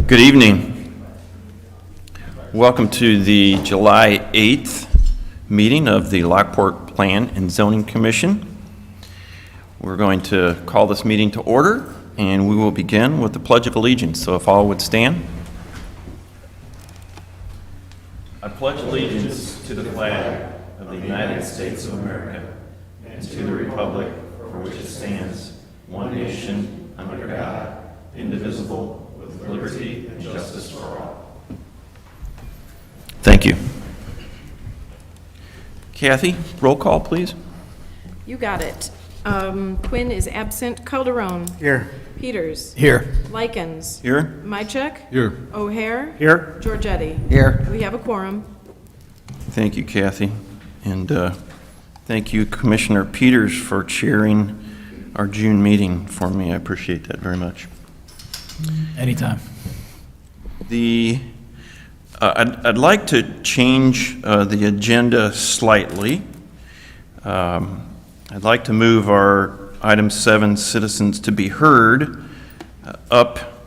Good evening. Welcome to the July 8th meeting of the Lockport Plan and Zoning Commission. We're going to call this meeting to order, and we will begin with the Pledge of Allegiance. So if all would stand. I pledge allegiance to the flag of the United States of America and to the republic for which it stands, one nation, under God, indivisible, with liberty and justice for all. Thank you. Kathy, roll call, please. You got it. Quinn is absent. Calderon. Here. Peters. Here. Likens. Here. Mychek. Here. O'Hare. Here. Giorgetti. Here. We have a quorum. Thank you, Kathy. And thank you, Commissioner Peters, for chairing our June meeting for me. I appreciate that very much. Anytime. I'd like to change the agenda slightly. I'd like to move our item 7, citizens to be heard, up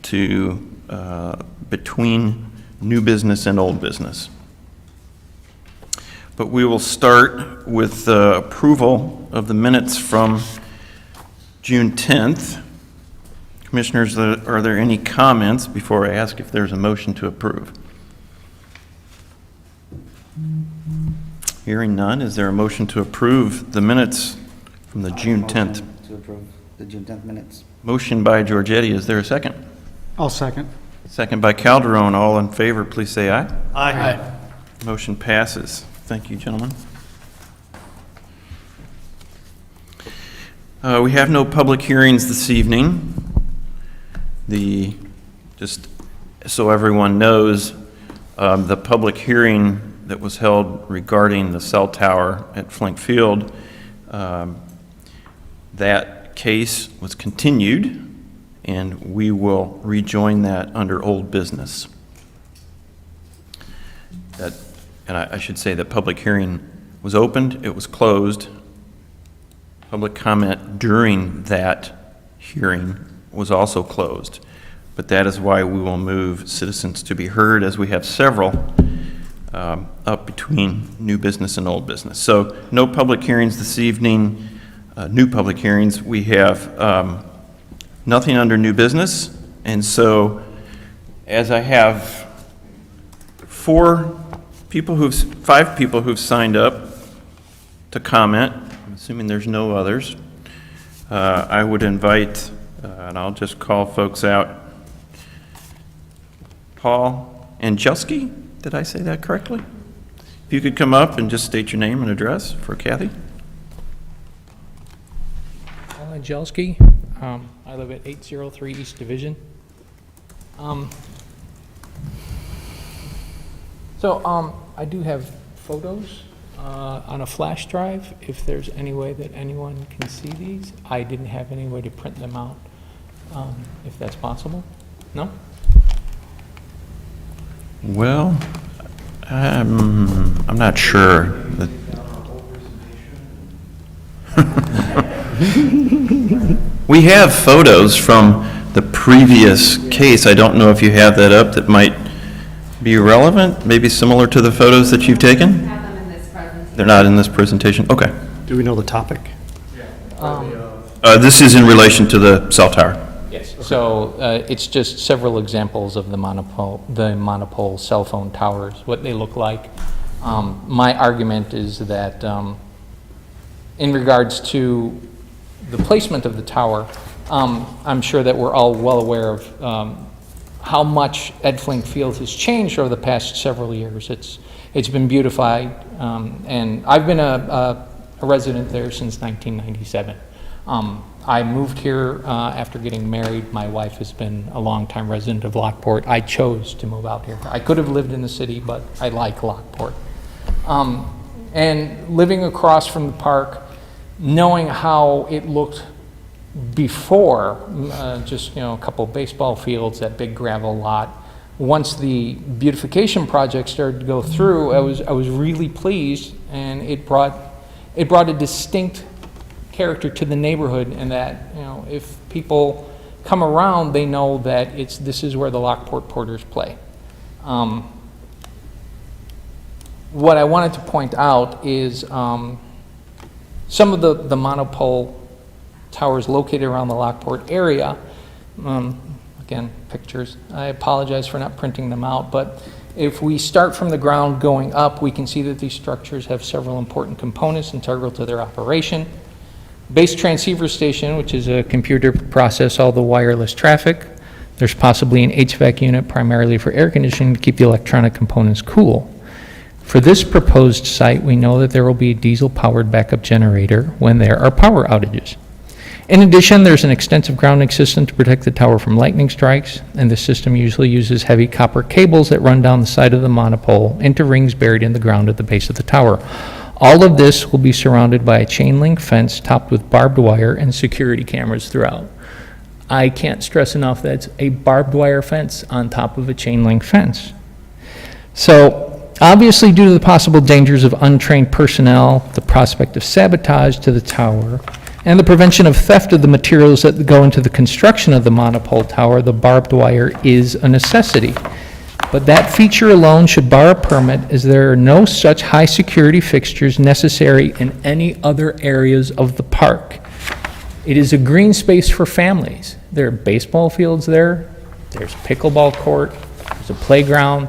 to between new business and old business. But we will start with approval of the minutes from June 10th. Commissioners, are there any comments before I ask if there's a motion to approve? Hearing none, is there a motion to approve the minutes from the June 10th? To approve the June 10th minutes. Motion by Giorgetti, is there a second? I'll second. Second by Calderon. All in favor, please say aye. Aye. Motion passes. Thank you, gentlemen. We have no public hearings this evening. Just so everyone knows, the public hearing that was held regarding the cell tower at Flink Field, that case was continued, and we will rejoin that under old business. And I should say that public hearing was opened, it was closed. Public comment during that hearing was also closed. But that is why we will move citizens to be heard, as we have several up between new business and old business. So no public hearings this evening, new public hearings. We have nothing under new business. And so as I have five people who've signed up to comment, I'm assuming there's no others, I would invite, and I'll just call folks out, Paul Angelski, did I say that correctly? If you could come up and just state your name and address for Kathy. Paul Angelski. I live at 803 East Division. I do have photos on a flash drive, if there's any way that anyone can see these. I didn't have any way to print them out, if that's possible. No? Well, I'm not sure. We have photos from the previous case. I don't know if you have that up that might be relevant, maybe similar to the photos that you've taken? Have them in this presentation. They're not in this presentation? Okay. Do we know the topic? This is in relation to the cell tower. Yes. So it's just several examples of the monopole cell phone towers, what they look like. My argument is that in regards to the placement of the tower, I'm sure that we're all well aware of how much Ed Flink Field has changed over the past several years. It's been beautified, and I've been a resident there since 1997. I moved here after getting married. My wife has been a longtime resident of Lockport. I chose to move out here. I could have lived in the city, but I like Lockport. And living across from the park, knowing how it looked before, just a couple of baseball fields, that big gravel lot. Once the beautification project started to go through, I was really pleased, and it brought a distinct character to the neighborhood, and that if people come around, they know that this is where the Lockport Porters play. What I wanted to point out is some of the monopole towers located around the Lockport area. Again, pictures. I apologize for not printing them out, but if we start from the ground going up, we can see that these structures have several important components integral to their operation. Base transceiver station, which is a computer to process all the wireless traffic. There's possibly an HVAC unit primarily for air conditioning to keep the electronic components cool. For this proposed site, we know that there will be a diesel-powered backup generator when there are power outages. In addition, there's an extensive grounding system to protect the tower from lightning strikes, and the system usually uses heavy copper cables that run down the side of the monopole into rings buried in the ground at the base of the tower. All of this will be surrounded by a chain link fence topped with barbed wire and security cameras throughout. I can't stress enough that it's a barbed wire fence on top of a chain link fence. So, obviously, due to the possible dangers of untrained personnel, the prospect of sabotage to the tower, and the prevention of theft of the materials that go into the construction of the monopole tower, the barbed wire is a necessity. But that feature alone should bar a permit, as there are no such high-security fixtures necessary in any other areas of the park. It is a green space for families. There are baseball fields there, there's pickleball court, there's a playground,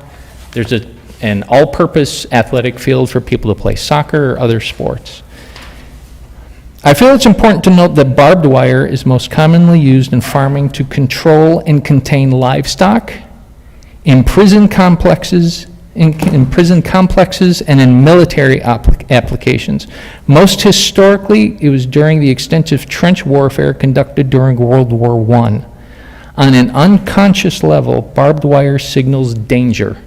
there's an all-purpose athletic field for people to play soccer or other sports. I feel it's important to note that barbed wire is most commonly used in farming to control and contain livestock, in prison complexes, and in military applications. Most historically, it was during the extensive trench warfare conducted during World War I. On an unconscious level, barbed wire signals danger.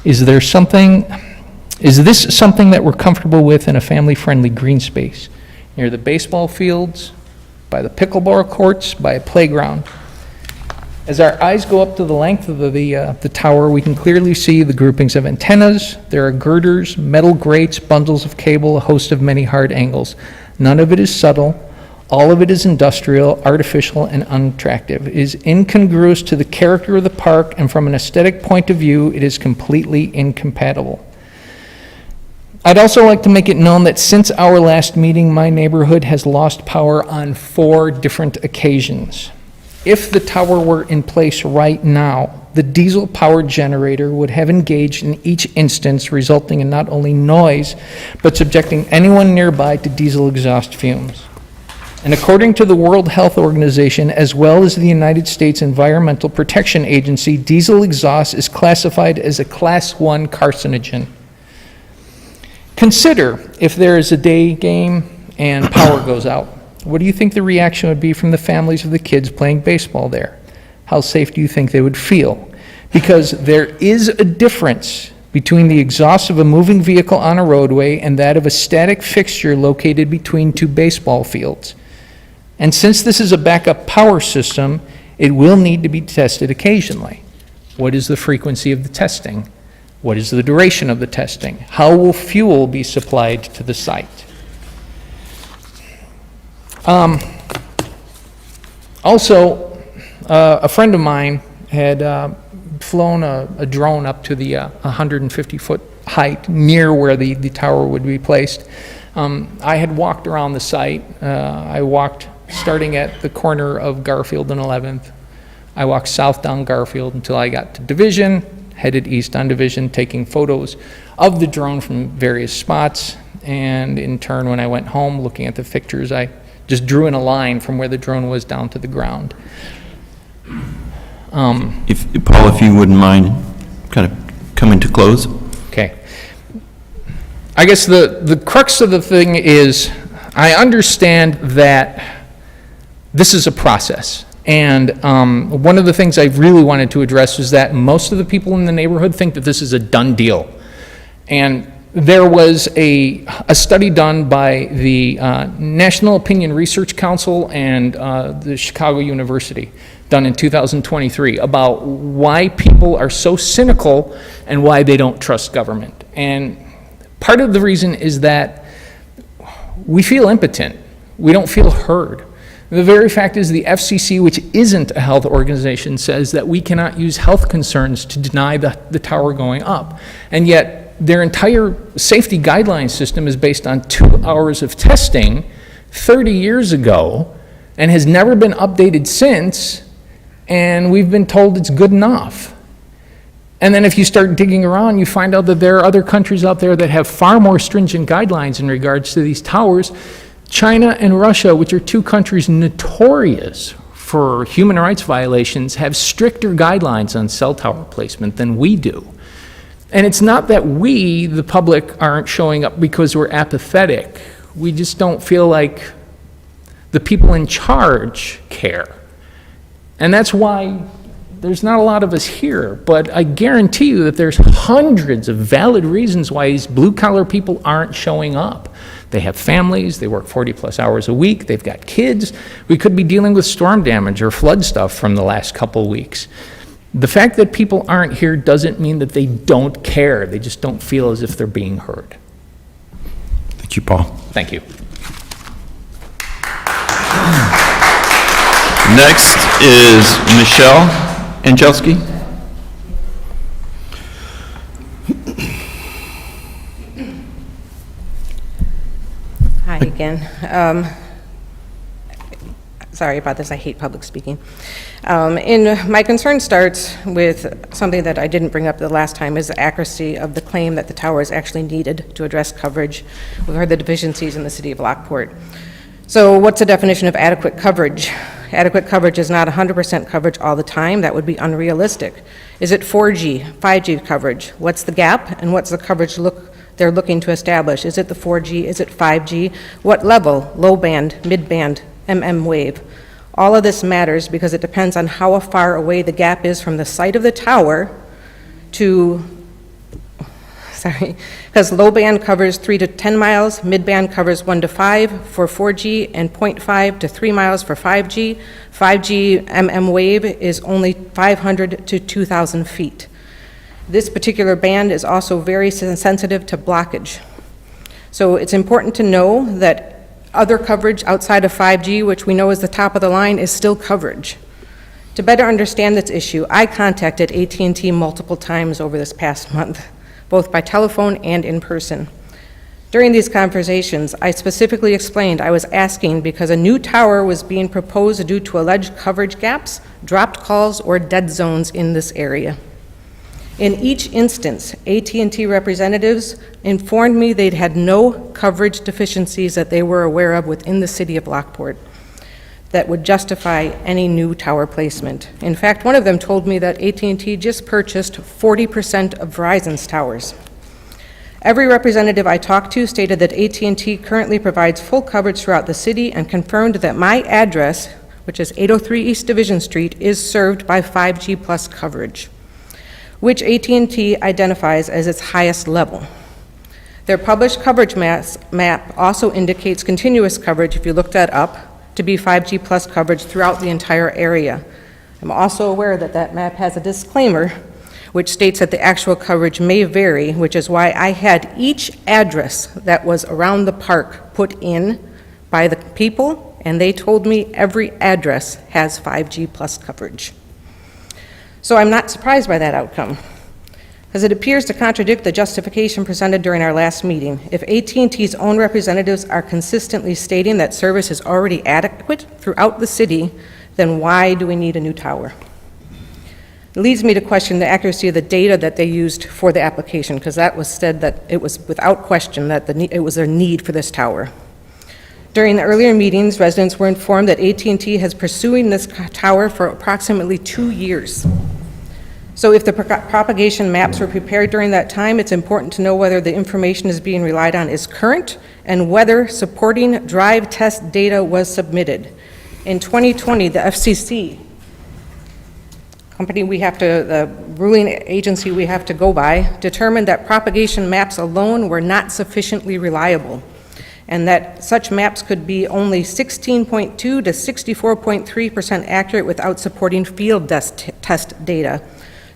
Is this something that we're comfortable with in a family-friendly green space? Near the baseball fields, by the pickleball courts, by a playground. As our eyes go up to the length of the tower, we can clearly see the groupings of antennas. There are girders, metal grates, bundles of cable, a host of many hard angles. None of it is subtle. All of it is industrial, artificial, and unattractive. It is incongruous to the character of the park, and from an aesthetic point of view, it is completely incompatible. I'd also like to make it known that since our last meeting, my neighborhood has lost power on 4 different occasions. If the tower were in place right now, the diesel-powered generator would have engaged in each instance, resulting in not only noise, but subjecting anyone nearby to diesel exhaust fumes. And according to the World Health Organization, as well as the United States Environmental Protection Agency, diesel exhaust is classified as a Class 1 carcinogen. Consider if there is a day game and power goes out. What do you think the reaction would be from the families of the kids playing baseball there? How safe do you think they would feel? Because there is a difference between the exhaust of a moving vehicle on a roadway and that of a static fixture located between 2 baseball fields. And since this is a backup power system, it will need to be tested occasionally. What is the frequency of the testing? What is the duration of the testing? How will fuel be supplied to the site? Also, a friend of mine had flown a drone up to the 150-foot height near where the tower would be placed. I had walked around the site. I walked starting at the corner of Garfield and 11th. I walked south down Garfield until I got to Division, headed east on Division, taking photos of the drone from various spots. And in turn, when I went home, looking at the pictures, I just drew in a line from where the drone was down to the ground. Paul, if you wouldn't mind kind of coming to close. Okay. I guess the crux of the thing is, I understand that this is a process. And one of the things I really wanted to address was that most of the people in the neighborhood think that this is a done deal. And there was a study done by the National Opinion Research Council and the Chicago University, done in 2023, about why people are so cynical and why they don't trust government. And part of the reason is that we feel impotent. We don't feel heard. The very fact is the FCC, which isn't a health organization, says that we cannot use health concerns to deny the tower going up. And yet their entire safety guideline system is based on 2 hours of testing 30 years ago and has never been updated since, and we've been told it's good enough. And then if you start digging around, you find out that there are other countries out there that have far more stringent guidelines in regards to these towers. China and Russia, which are 2 countries notorious for human rights violations, have stricter guidelines on cell tower placement than we do. And it's not that we, the public, aren't showing up because we're apathetic. We just don't feel like the people in charge care. And that's why there's not a lot of us here, but I guarantee you that there's hundreds of valid reasons why these blue-collar people aren't showing up. They have families, they work 40-plus hours a week, they've got kids. We could be dealing with storm damage or flood stuff from the last couple weeks. The fact that people aren't here doesn't mean that they don't care. They just don't feel as if they're being heard. Thank you, Paul. Thank you. Next is Michelle Angelski. Hi again. Sorry about this, I hate public speaking. My concern starts with something that I didn't bring up the last time, is the accuracy of the claim that the tower is actually needed to address coverage. We've heard the deficiencies in the city of Lockport. So what's the definition of adequate coverage? Adequate coverage is not 100% coverage all the time. That would be unrealistic. Is it 4G, 5G coverage? What's the gap, and what's the coverage they're looking to establish? Is it the 4G? Is it 5G? What level? Low band, mid band, wave? All of this matters because it depends on how far away the gap is from the site of the tower to, because low band covers 3 to 10 miles, mid band covers 1 to 5 for 4G, and 0.5 to 3 miles for 5G. 5G wave is only 500 to 2,000 feet. This particular band is also very sensitive to blockage. So it's important to know that other coverage outside of 5G, which we know is the top of the line, is still coverage. To better understand this issue, I contacted AT&T multiple times over this past month, both by telephone and in person. During these conversations, I specifically explained I was asking because a new tower was being proposed due to alleged coverage gaps, dropped calls, or dead zones in this area. In each instance, AT&T representatives informed me they'd had no coverage deficiencies that they were aware of within the city of Lockport that would justify any new tower placement. In fact, one of them told me that AT&T just purchased 40% of Verizon's towers. Every representative I talked to stated that AT&T currently provides full coverage throughout the city and confirmed that my address, which is 803 East Division Street, is served by 5G plus coverage, which AT&T identifies as its highest level. Their published coverage map also indicates continuous coverage, if you look that up, to be 5G plus coverage throughout the entire area. I'm also aware that that map has a disclaimer which states that the actual coverage may vary, which is why I had each address that was around the park put in by the people, and they told me every address has 5G plus coverage. So I'm not surprised by that outcome, as it appears to contradict the justification presented during our last meeting. If AT&T's own representatives are consistently stating that service is already adequate throughout the city, then why do we need a new tower? It leads me to question the accuracy of the data that they used for the application, because that was said that it was without question that it was their need for this tower. During the earlier meetings, residents were informed that AT&T has pursuing this tower for approximately 2 years. So if the propagation maps were prepared during that time, it's important to know whether the information is being relied on is current and whether supporting drive test data was submitted. In 2020, the FCC, the ruling agency we have to go by, determined that propagation maps alone were not sufficiently reliable, and that such maps could be only 16.2 to 64.3% accurate without supporting field test data.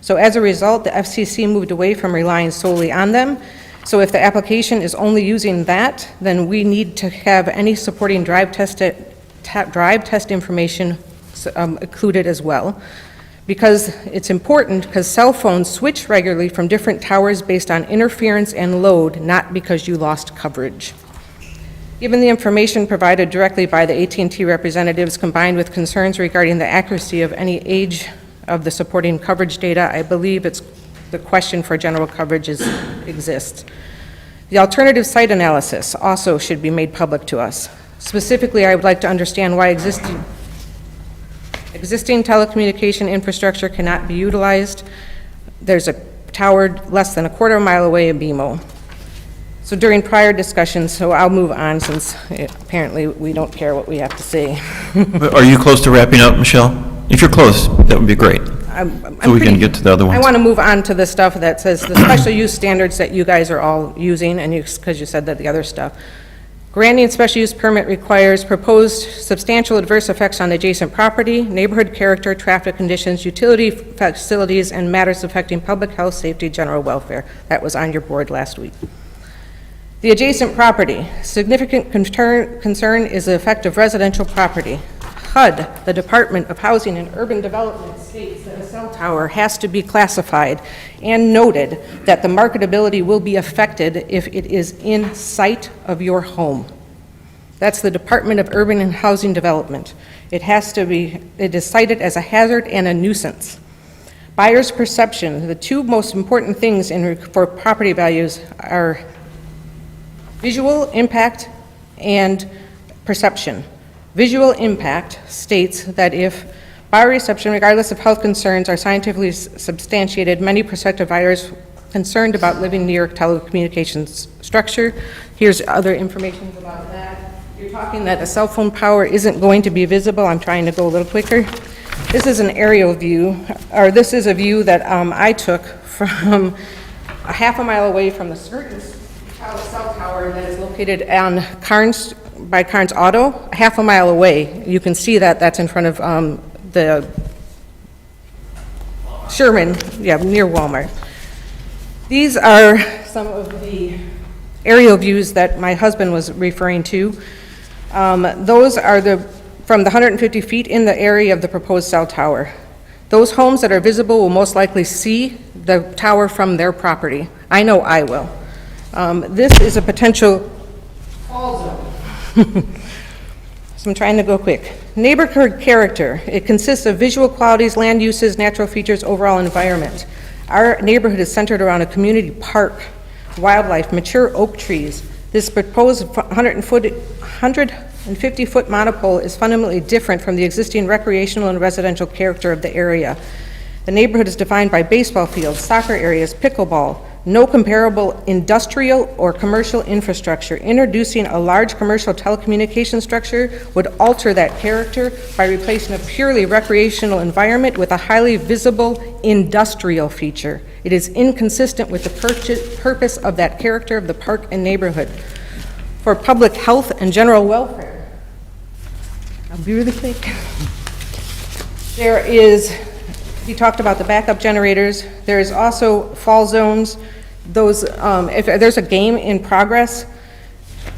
So as a result, the FCC moved away from relying solely on them. So if the application is only using that, then we need to have any supporting drive test drive test information included as well. Because it's important, because cell phones switch regularly from different towers based on interference and load, not because you lost coverage. Given the information provided directly by the AT&T representatives combined with concerns regarding the accuracy of any age of the supporting coverage data, I believe the question for general coverage exists. The alternative site analysis also should be made public to us. Specifically, I would like to understand why existing telecommunication infrastructure cannot be utilized. There's a tower less than a quarter mile away in BMO. So during prior discussions, so I'll move on since apparently we don't care what we have to say. Are you close to wrapping up, Michelle? If you're close, that would be great. So we can get to the other ones. I want to move on to the stuff that says the special use standards that you guys are all using, and because you said that the other stuff. Granting special use permit requires proposed substantial adverse effects on adjacent property, neighborhood character, traffic conditions, utility facilities, and matters affecting public health, safety, general welfare. That was on your board last week. The adjacent property. Significant concern is the effect of residential property. HUD, the Department of Housing and Urban Development, states that a cell tower has to be classified and noted that the marketability will be affected if it is in sight of your home. That's the Department of Urban and Housing Development. It is cited as a hazard and a nuisance. Buyer's perception. The two most important things for property values are visual impact and perception. Visual impact states that if buyer reception, regardless of health concerns, are scientifically substantiated, many prospective buyers concerned about living near telecommunications structure. Here's other information about that. You're talking that a cell phone tower isn't going to be visible. I'm trying to go a little quicker. This is an aerial view, or this is a view that I took from a half a mile away from the certain cell tower that is located on by Carnes Auto, half a mile away. You can see that that's in front of the Sherman, near Walmart. These are some of the aerial views that my husband was referring to. Those are from the 150 feet in the area of the proposed cell tower. Those homes that are visible will most likely see the tower from their property. I know I will. This is a potential fall zone. So I'm trying to go quick. Neighborhood character. It consists of visual qualities, land uses, natural features, overall environment. Our neighborhood is centered around a community park, wildlife, mature oak trees. This proposed 150-foot monopole is fundamentally different from the existing recreational and residential character of the area. The neighborhood is defined by baseball fields, soccer areas, pickleball, no comparable industrial or commercial infrastructure. Introducing a large commercial telecommunication structure would alter that character by replacing a purely recreational environment with a highly visible industrial feature. It is inconsistent with the purpose of that character of the park and neighborhood. For public health and general welfare, I'll be really quick. He talked about the backup generators. There is also fall zones. Those, if there's a game in progress,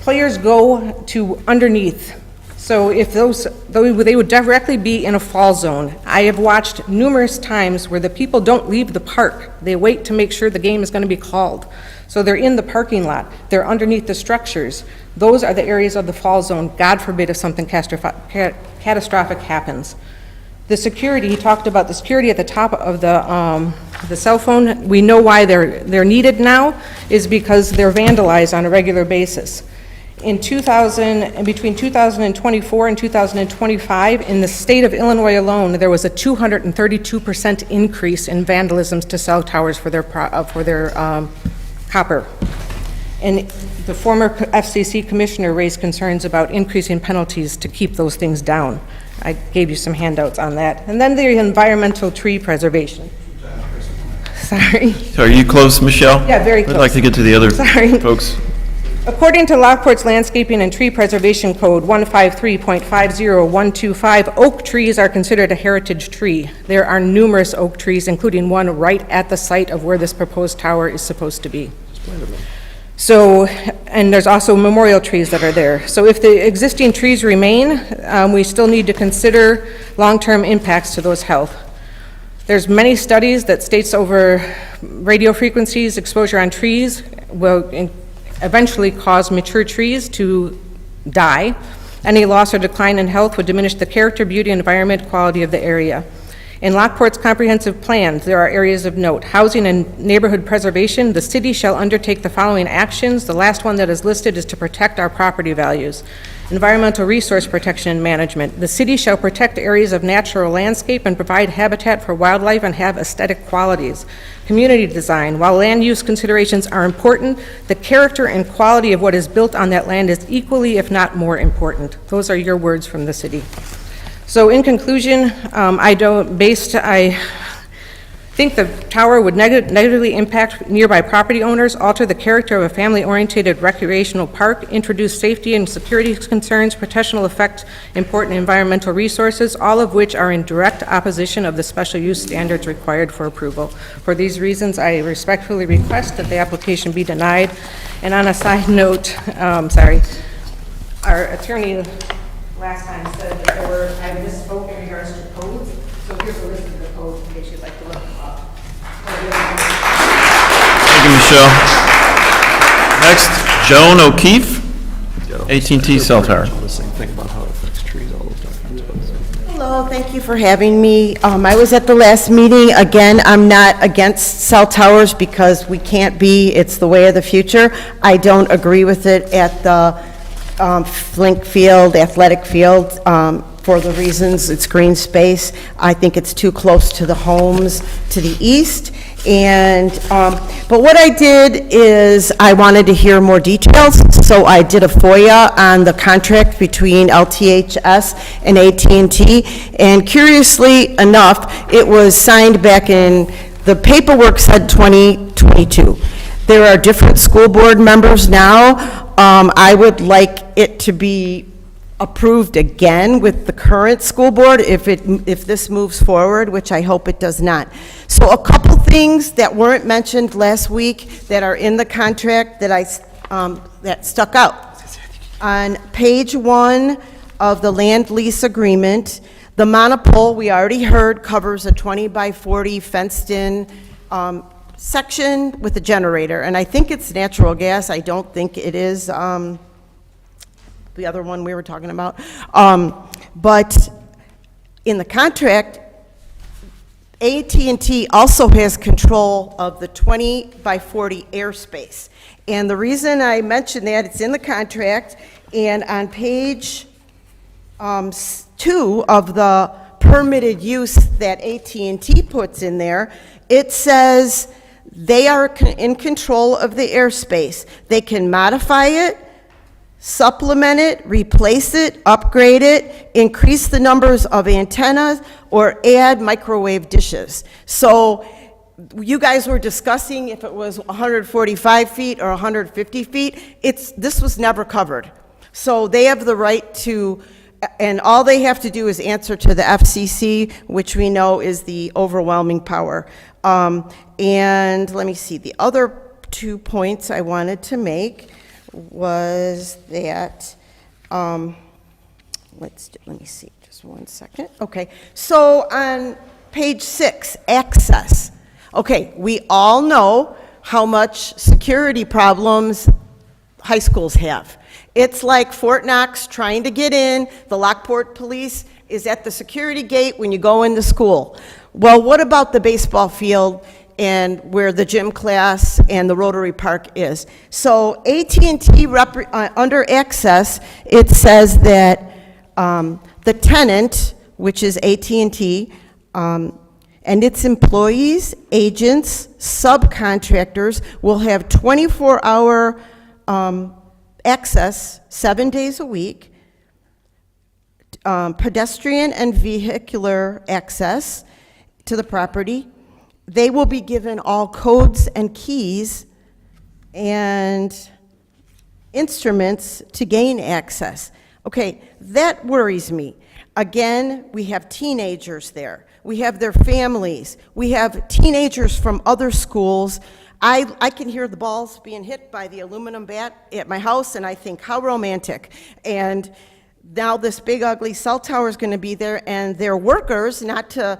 players go to underneath. So if they would directly be in a fall zone. I have watched numerous times where the people don't leave the park. They wait to make sure the game is going to be called. So they're in the parking lot. They're underneath the structures. Those are the areas of the fall zone. God forbid if something catastrophic happens. The security, he talked about the security at the top of the cell phone. We know why they're needed now is because they're vandalized on a regular basis. Between 2024 and 2025, in the state of Illinois alone, there was a 232% increase in vandalisms to cell towers for their copper. And the former FCC commissioner raised concerns about increasing penalties to keep those things down. I gave you some handouts on that. And then the environmental tree preservation. Sorry. So are you close, Michelle? Yeah, very close. I'd like to get to the other Sorry. folks. According to Lockport's Landscaping and Tree Preservation Code 153.50125, oak trees are considered a heritage tree. There are numerous oak trees, including one right at the site of where this proposed tower is supposed to be. So, and there's also memorial trees that are there. So if the existing trees remain, we still need to consider long-term impacts to those health. There's many studies that states over radio frequencies, exposure on trees will eventually cause mature trees to die. Any loss or decline in health would diminish the character, beauty, and environment quality of the area. In Lockport's comprehensive plans, there are areas of note. Housing and neighborhood preservation, the city shall undertake the following actions. The last one that is listed is to protect our property values. Environmental resource protection and management. The city shall protect areas of natural landscape and provide habitat for wildlife and have aesthetic qualities. Community design. While land use considerations are important, the character and quality of what is built on that land is equally, if not more important. Those are your words from the city. So in conclusion, I think the tower would negatively impact nearby property owners, alter the character of a family-oriented recreational park, introduce safety and security concerns, potential affect important environmental resources, all of which are in direct opposition of the special use standards required for approval. For these reasons, I respectfully request that the application be denied. And on a side note, our attorney last time said that I misspoke in regards to codes, so here's a list of the codes in case you'd like to look them up. Thank you, Michelle. Next, Joan O'Keefe, AT&T Cell Tower. The same thing about how it affects trees, all those documents. Hello, thank you for having me. I was at the last meeting. Again, I'm not against cell towers because we can't be. It's the way of the future. I don't agree with it at the Flink Field, athletic field, for the reasons it's green space. I think it's too close to the homes to the east. And, but what I did is I wanted to hear more details, so I did a FOIA on the contract between LTHS and AT&T. And curiously enough, it was signed back in, the paperwork said 2022. There are different school board members now. I would like it to be approved again with the current school board if this moves forward, which I hope it does not. So a couple things that weren't mentioned last week that are in the contract that that stuck out. On page 1 of the land lease agreement, the monopole, we already heard, covers a 20 by 40 fenced-in section with a generator, and I think it's natural gas. I don't think it is the other one we were talking about. But in the contract, AT&T also has control of the 20 by 40 airspace. And the reason I mention that, it's in the contract, and on page 2 of the permitted use that AT&T puts in there, it says they are in control of the airspace. They can modify it, supplement it, replace it, upgrade it, increase the numbers of antennas, or add microwave dishes. So you guys were discussing if it was 145 feet or 150 feet. This was never covered. So they have the right to, and all they have to do is answer to the FCC, which we know is the overwhelming power. And let me see, the other 2 points I wanted to make was that, let me see, just 1 second. Okay, so on page 6, access. Okay, we all know how much security problems high schools have. It's like Fort Knox trying to get in. The Lockport police is at the security gate when you go into school. Well, what about the baseball field and where the gym class and the Rotary Park is? So AT&T, under access, it says that the tenant, which is AT&T, and its employees, agents, subcontractors will have 24-hour access 7 days a week, pedestrian and vehicular access to the property. They will be given all codes and keys and instruments to gain access. Okay, that worries me. Again, we have teenagers there. We have their families. We have teenagers from other schools. I can hear the balls being hit by the aluminum bat at my house, and I think, how romantic. And now this big ugly cell tower is going to be there, and their workers, not to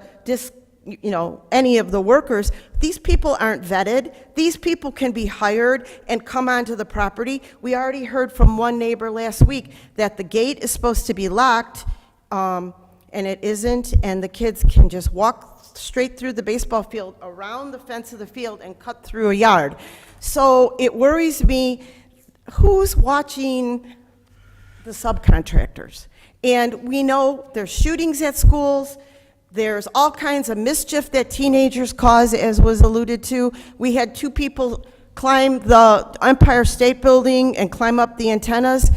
any of the workers, these people aren't vetted. These people can be hired and come onto the property. We already heard from one neighbor last week that the gate is supposed to be locked, and it isn't, and the kids can just walk straight through the baseball field, around the fence of the field, and cut through a yard. So it worries me, who's watching the subcontractors? And we know there's shootings at schools, there's all kinds of mischief that teenagers cause, as was alluded to. We had 2 people climb the Empire State Building and climb up the antennas.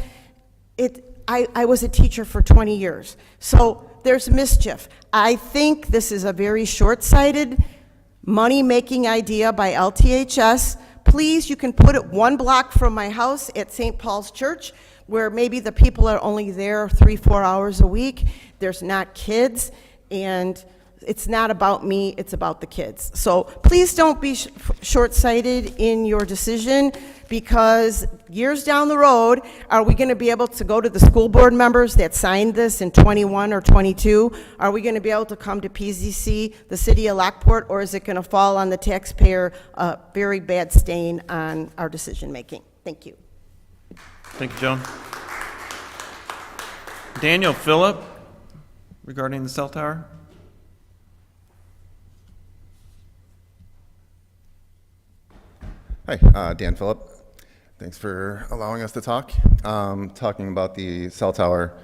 I was a teacher for 20 years, so there's mischief. I think this is a very short-sighted, money-making idea by LTHS. Please, you can put it 1 block from my house at St. Paul's Church, where maybe the people are only there 3-4 hours a week. There's not kids, and it's not about me, it's about the kids. So please don't be short-sighted in your decision, because years down the road, are we going to be able to go to the school board members that signed this in 21 or 22? Are we going to be able to come to PZC, the city of Lockport, or is it going to fall on the taxpayer, a very bad stain on our decision-making? Thank you. Thank you, Joan. Daniel Phillip, regarding the cell tower. Hi, Dan Phillip. Thanks for allowing us to talk. Talking about the cell tower,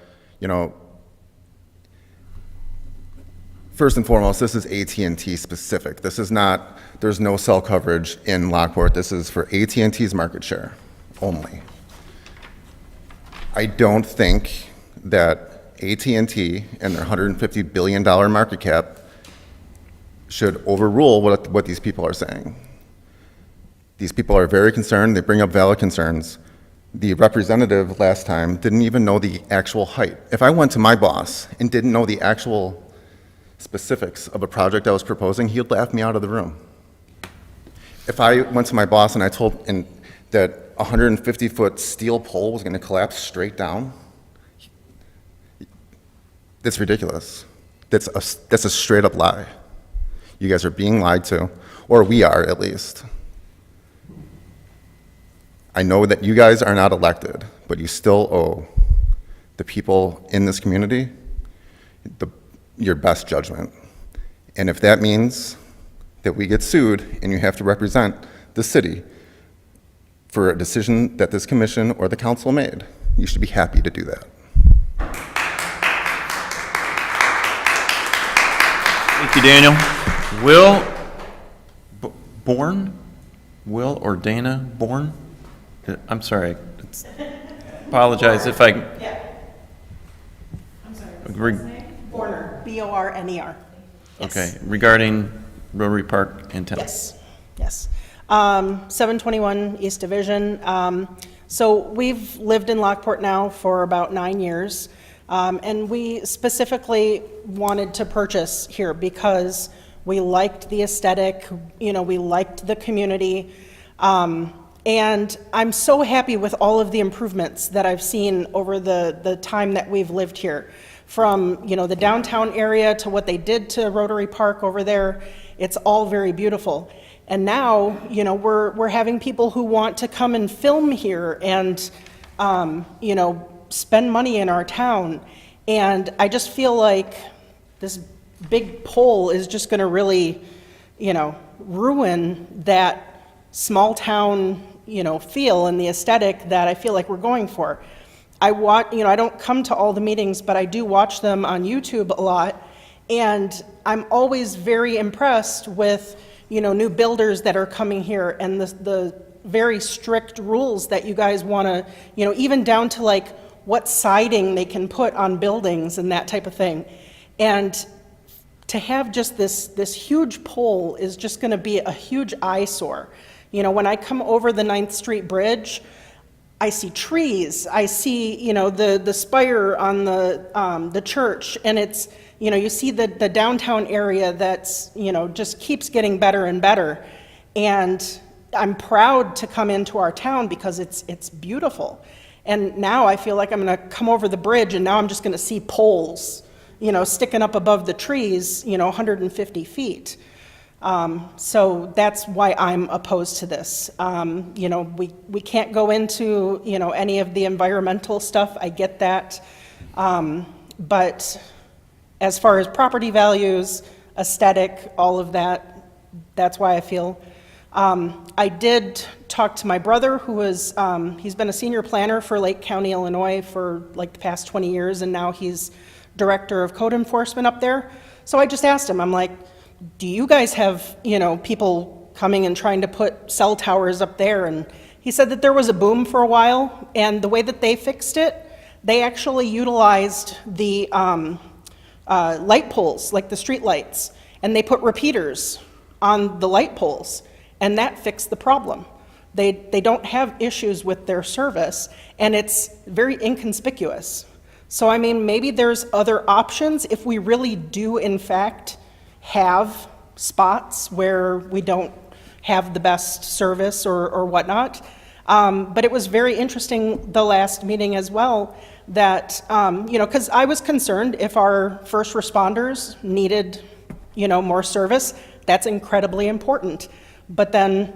first and foremost, this is AT&T specific. This is not, there's no cell coverage in Lockport. This is for AT&T's market share only. I don't think that AT&T and their $150 billion market cap should overrule what these people are saying. These people are very concerned. They bring up valid concerns. The representative last time didn't even know the actual height. If I went to my boss and didn't know the actual specifics of a project I was proposing, he would laugh me out of the room. If I went to my boss and I told him that a 150-foot steel pole was going to collapse straight down, that's ridiculous. That's a straight-up lie. You guys are being lied to, or we are at least. I know that you guys are not elected, but you still owe the people in this community your best judgment. And if that means that we get sued and you have to represent the city for a decision that this commission or the council made, you should be happy to do that. Thank you, Daniel. Will Bourne? Will or Dana Bourne? I'm sorry. Apologize if I... Yeah. I'm Re- sorry. Borner, B-O-R-N-E-R. Okay, regarding Rotary Park antennas. Yes. 721 East Division. So we've lived in Lockport now for about 9 years, and we specifically wanted to purchase here because we liked the aesthetic, we liked the community, and I'm so happy with all of the improvements that I've seen over the time that we've lived here. From, the downtown area to what they did to Rotary Park over there, it's all very beautiful. And now, we're having people who want to come and film here and, spend money in our town. And I just feel like this big pole is just going to really, ruin that small town, feel and the aesthetic that I feel like we're going for. I don't come to all the meetings, but I do watch them on YouTube a lot. And I'm always very impressed with, new builders that are coming here and the very strict rules that you guys want to, even down to like what siding they can put on buildings and that type of thing. And to have just this huge pole is just going to be a huge eyesore. When I come over the 9th Street Bridge, I see trees, I see, the spire on the church, and it's, you see the downtown area that's, just keeps getting better and better. And I'm proud to come into our town because it's beautiful. And now I feel like I'm going to come over the bridge and now I'm just going to see poles, sticking up above the trees, 150 feet. So that's why I'm opposed to this. We can't go into, any of the environmental stuff. I get that. But as far as property values, aesthetic, all of that, that's why I feel. I did talk to my brother who was, he's been a senior planner for Lake County, Illinois for like the past 20 years, and now he's director of code enforcement up there. So I just asked him, I'm like, do you guys have, people coming and trying to put cell towers up there? And he said that there was a boom for a while, and the way that they fixed it, they actually utilized the light poles, like the street lights, and they put repeaters on the light poles, and that fixed the problem. They don't have issues with their service, and it's very inconspicuous. So, I mean, maybe there's other options if we really do, in fact, have spots where we don't have the best service or whatnot. But it was very interesting the last meeting as well that, because I was concerned if our first responders needed, more service, that's incredibly important. But then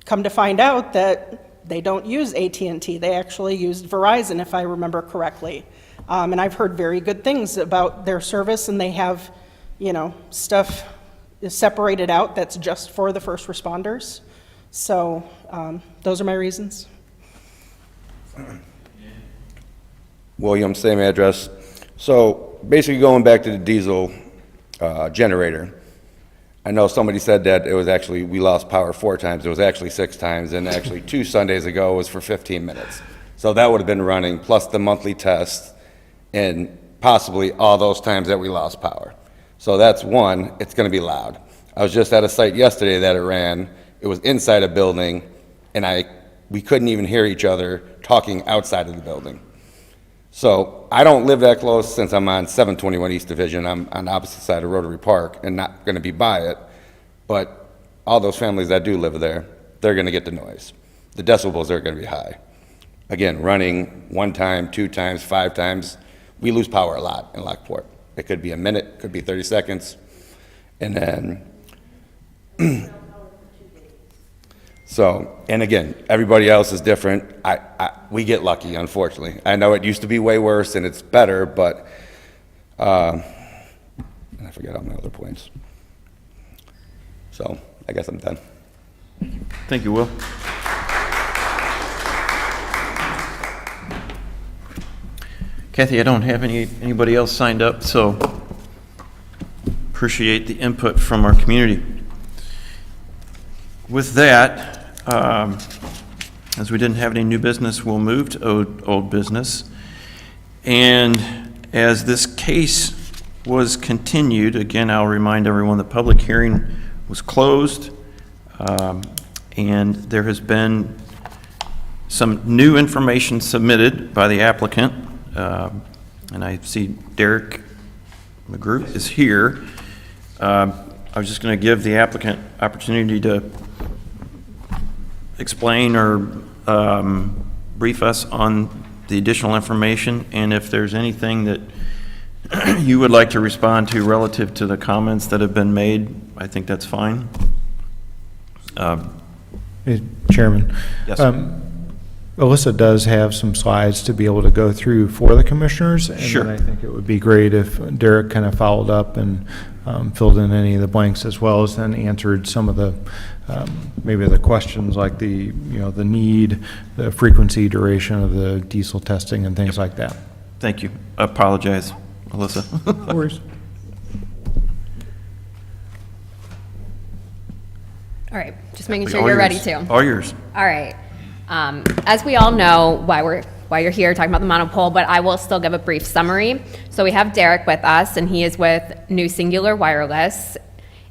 come to find out that they don't use AT&T. They actually used Verizon, if I remember correctly. And I've heard very good things about their service, and they have, stuff is separated out that's just for the first responders. So those are my reasons. William, same address. So basically going back to the diesel generator, I know somebody said that it was actually, we lost power 4 times. It was actually 6 times, and actually 2 Sundays ago was for 15 minutes. So that would have been running, plus the monthly test, and possibly all those times that we lost power. So that's one, it's gonna be loud. I was just at a site yesterday that it ran. It was inside a building, and we couldn't even hear each other talking outside of the building. So I don't live that close since I'm on 721 East Division. I'm on the opposite side of Rotary Park and not going to be by it. But all those families that do live there, they're going to get the noise. The decibels are going to be high. Again, running 1 time, 2 times, 5 times, we lose power a lot in Lockport. It could be a minute, it could be 30 seconds. And then, so, and again, everybody else is different. We get lucky, unfortunately. I know it used to be way worse and it's better, but and I forget all my other points. So, I guess I'm done. Thank you, Will. Kathy, I don't have anybody else signed up, so appreciate the input from our community. With that, as we didn't have any new business, we'll move to old business. And as this case was continued, again, I'll remind everyone the public hearing was closed, and there has been some new information submitted by the applicant. And I see Derek McGrew is here. I was just going to give the applicant opportunity to explain or brief us on the additional information, and if there's anything that you would like to respond to relative to the comments that have been made, I think that's fine. Hey, Chairman. Yes. Alyssa does have some slides to be able to go through for the commissioners. And Sure. then I think it would be great if Derek kind of followed up and filled in any of the blanks, as well as then answered some of the maybe the questions like the need, the frequency, duration of the diesel testing and things like that. Thank you. I apologize, Alyssa. No worries. All right, just making sure you're ready to. All yours. All right. As we all know, why you're here talking about the monopole, but I will still give a brief summary. So we have Derek with us, and he is with New Singular Wireless,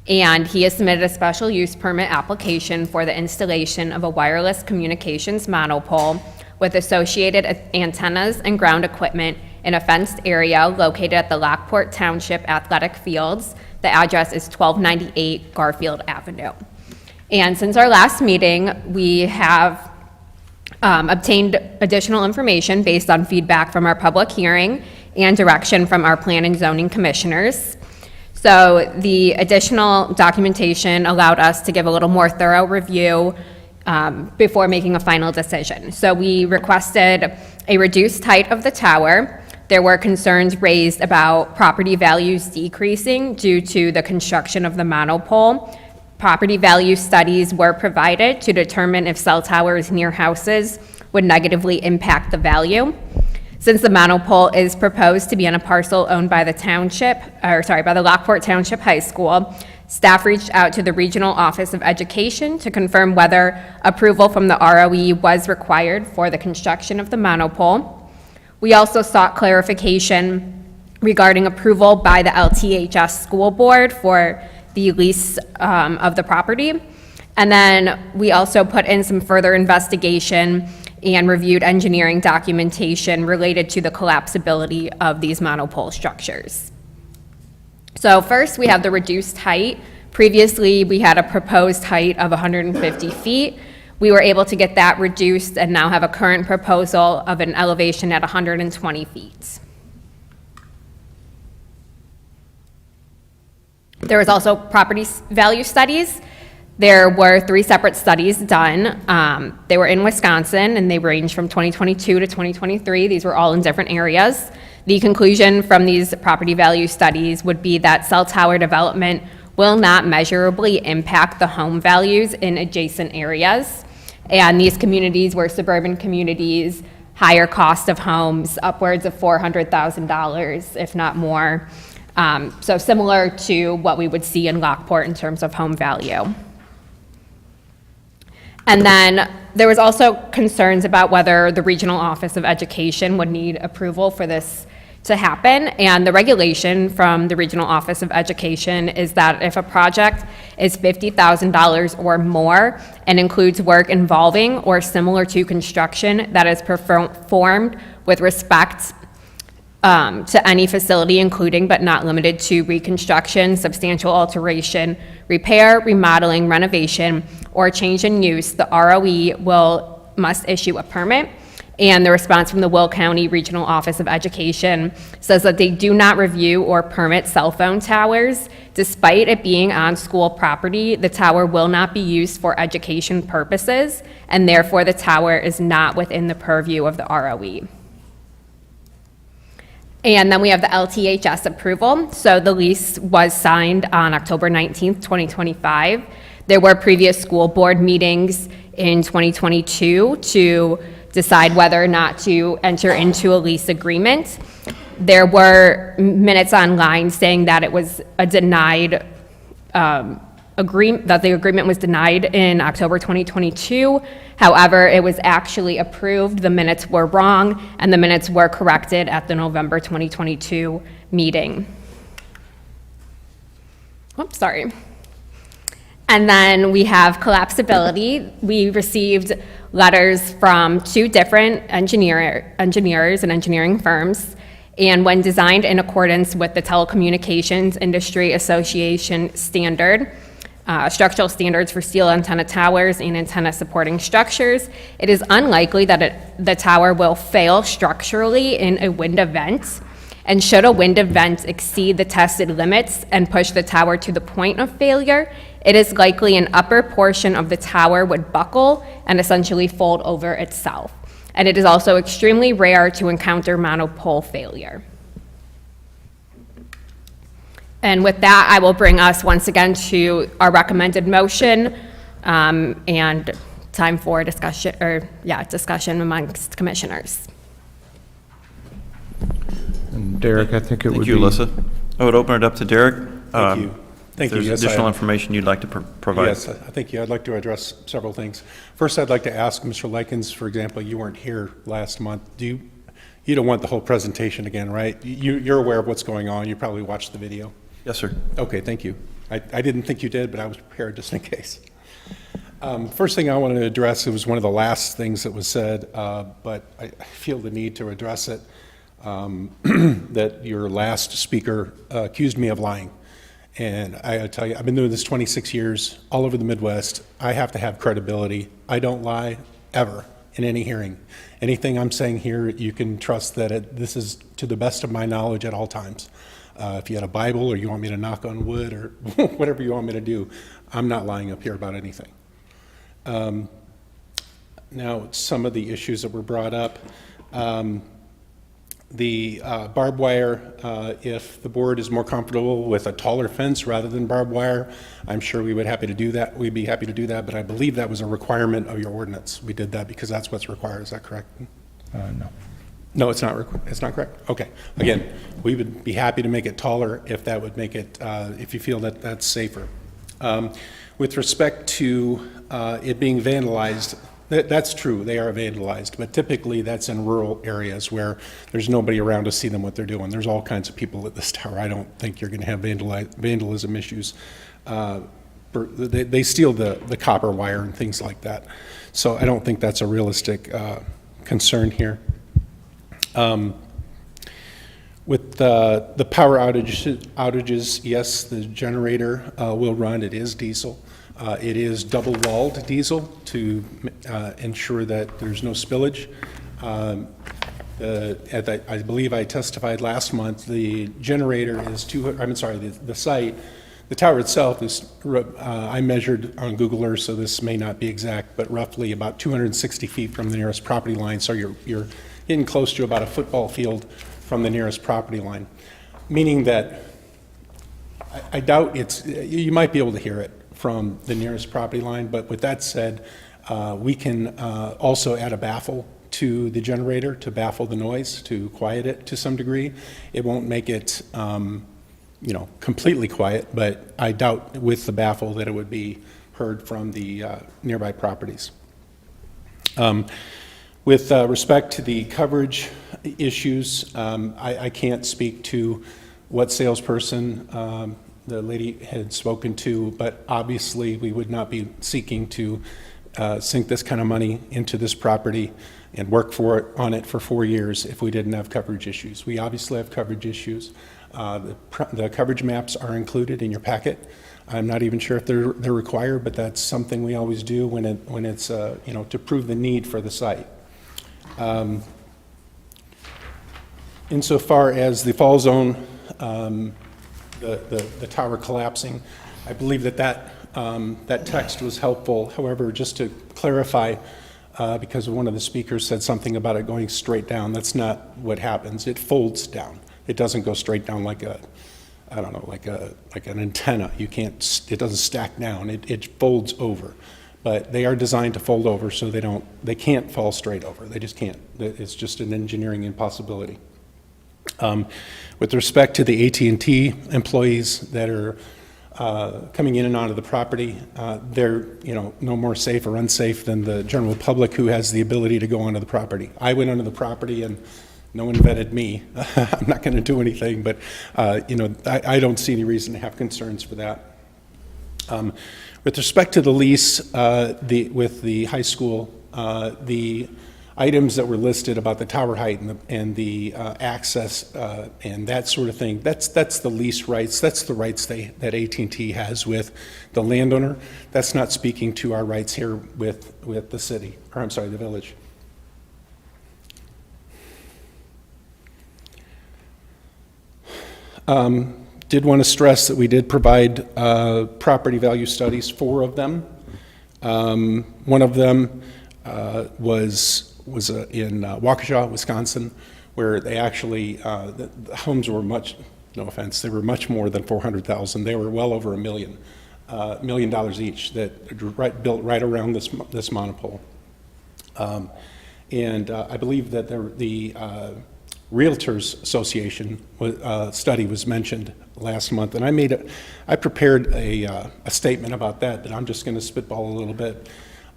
and he has submitted a special use permit application for the installation of a wireless communications monopole with associated antennas and ground equipment in a fenced area located at the Lockport Township Athletic Fields. The address is 1298 Garfield Avenue. And since our last meeting, we have obtained additional information based on feedback from our public hearing and direction from our plan and zoning commissioners. So the additional documentation allowed us to give a little more thorough review before making a final decision. So we requested a reduced height of the tower. There were concerns raised about property values decreasing due to the construction of the monopole. Property value studies were provided to determine if cell towers near houses would negatively impact the value. Since the monopole is proposed to be on a parcel owned by the by the Lockport Township High School, staff reached out to the Regional Office of Education to confirm whether approval from the ROE was required for the construction of the monopole. We also sought clarification regarding approval by the LTHS school board for the lease of the property. And then we also put in some further investigation and reviewed engineering documentation related to the collapsibility of these monopole structures. So first, we have the reduced height. Previously, we had a proposed height of 150 feet. We were able to get that reduced and now have a current proposal of an elevation at 120 feet. There was also property value studies. There were 3 separate studies done. They were in Wisconsin, and they ranged from 2022 to 2023. These were all in different areas. The conclusion from these property value studies would be that cell tower development will not measurably impact the home values in adjacent areas. And these communities were suburban communities, higher cost of homes, upwards of $400,000, if not more. So similar to what we would see in Lockport in terms of home value. And then there was also concerns about whether the Regional Office of Education would need approval for this to happen. And the regulation from the Regional Office of Education is that if a project is $50,000 or more and includes work involving or similar to construction that is performed with respect to any facility, including but not limited to reconstruction, substantial alteration, repair, remodeling, renovation, or change in use, the ROE must issue a permit. And the response from the Will County Regional Office of Education says that they do not review or permit cell phone towers. Despite it being on school property, the tower will not be used for education purposes, and therefore the tower is not within the purview of the ROE. And then we have the LTHS approval. So the lease was signed on October 19th, 2025. There were previous school board meetings in 2022 to decide whether or not to enter into a lease agreement. There were minutes online saying that it was a denied that the agreement was denied in October 2022. However, it was actually approved. The minutes were wrong, and the minutes were corrected at the November 2022 meeting. Oops, sorry. And then we have collapsibility. We received letters from 2 different engineers and engineering firms. And when designed in accordance with the Telecommunications Industry Association standard, structural standards for steel antenna towers and antenna supporting structures, it is unlikely that the tower will fail structurally in a wind event. And should a wind event exceed the tested limits and push the tower to the point of failure, it is likely an upper portion of the tower would buckle and essentially fold over itself. And it is also extremely rare to encounter monopole failure. And with that, I will bring us once again to our recommended motion and time for discussion amongst commissioners. And Derek, I think it would Thank be... you, Alyssa. I would open it up to Derek. Thank you. Thank you. If there's Yes, additional information you'd like to provide. Yes, thank you. I'd like to address several things. First, I'd like to ask Mr. Likens, for example, you weren't here last month. You don't want the whole presentation again, right? You're aware of what's going on. You probably watched the video. Yes, sir. Okay, thank you. I didn't think you did, but I was prepared just in case. First thing I wanted to address, it was one of the last things that was said, but I feel the need to address it, that your last speaker accused me of lying. And I gotta tell you, I've been doing this 26 years, all over the Midwest. I have to have credibility. I don't lie, ever, in any hearing. Anything I'm saying here, you can trust that this is to the best of my knowledge at all times. If you had a Bible, or you want me to knock on wood, or whatever you want me to do, I'm not lying up here about anything. Now, some of the issues that were brought up. The barbed wire, if the board is more comfortable with a taller fence rather than barbed wire, I'm sure we would happy to do that. We'd be happy to do that, but I believe that was a requirement of your ordinance. We did that because that's what's required. Is that correct? No. No, it's not. It's not correct. Okay. Again, we would be happy to make it taller if that would make it, if you feel that that's safer. With respect to it being vandalized, that's true. They are vandalized, but typically that's in rural areas where there's nobody around to see them what they're doing. There's all kinds of people at this tower. I don't think you're going to have vandalism issues. They steal the copper wire and things like that. So I don't think that's a realistic concern here. With the power outages, yes, the generator will run. It is diesel. It is double-walled diesel to ensure that there's no spillage. I believe I testified last month, the generator is the site, the tower itself is, I measured on Google Earth, so this may not be exact, but roughly about 260 feet from the nearest property line. So you're getting close to about a football field from the nearest property line, meaning that I doubt you might be able to hear it from the nearest property line, but with that said, we can also add a baffle to the generator to baffle the noise, to quiet it to some degree. It won't make it, completely quiet, but I doubt with the baffle that it would be heard from the nearby properties. With respect to the coverage issues, I can't speak to what salesperson the lady had spoken to, but obviously we would not be seeking to sink this kind of money into this property and work on it for 4 years if we didn't have coverage issues. We obviously have coverage issues. The coverage maps are included in your packet. I'm not even sure if they're required, but that's something we always do when it's to prove the need for the site. Insofar as the fall zone, the tower collapsing, I believe that text was helpful. However, just to clarify, because one of the speakers said something about it going straight down, that's not what happens. It folds down. It doesn't go straight down like an antenna. It doesn't stack down. It folds over. But they are designed to fold over, so they can't fall straight over. They just can't. It's just an engineering impossibility. With respect to the AT&T employees that are coming in and out of the property, they're no more safe or unsafe than the general public who has the ability to go onto the property. I went onto the property and no one vetted me. I'm not going to do anything, but I don't see any reason to have concerns for that. With respect to the lease with the high school, the items that were listed about the tower height and the access and that sort of thing, that's the lease rights. That's the rights that AT&T has with the landowner. That's not speaking to our rights here with the city, or I'm sorry, the village. Did want to stress that we did provide property value studies, 4 of them. One of them was in Waukesha, Wisconsin, where they actually, the homes were much, no offense, they were much more than 400,000. They were well over $1 million, $1 million each, that built right around this monopole. And I believe that the Realtors Association study was mentioned last month, and I prepared a statement about that I'm just going to spitball a little bit.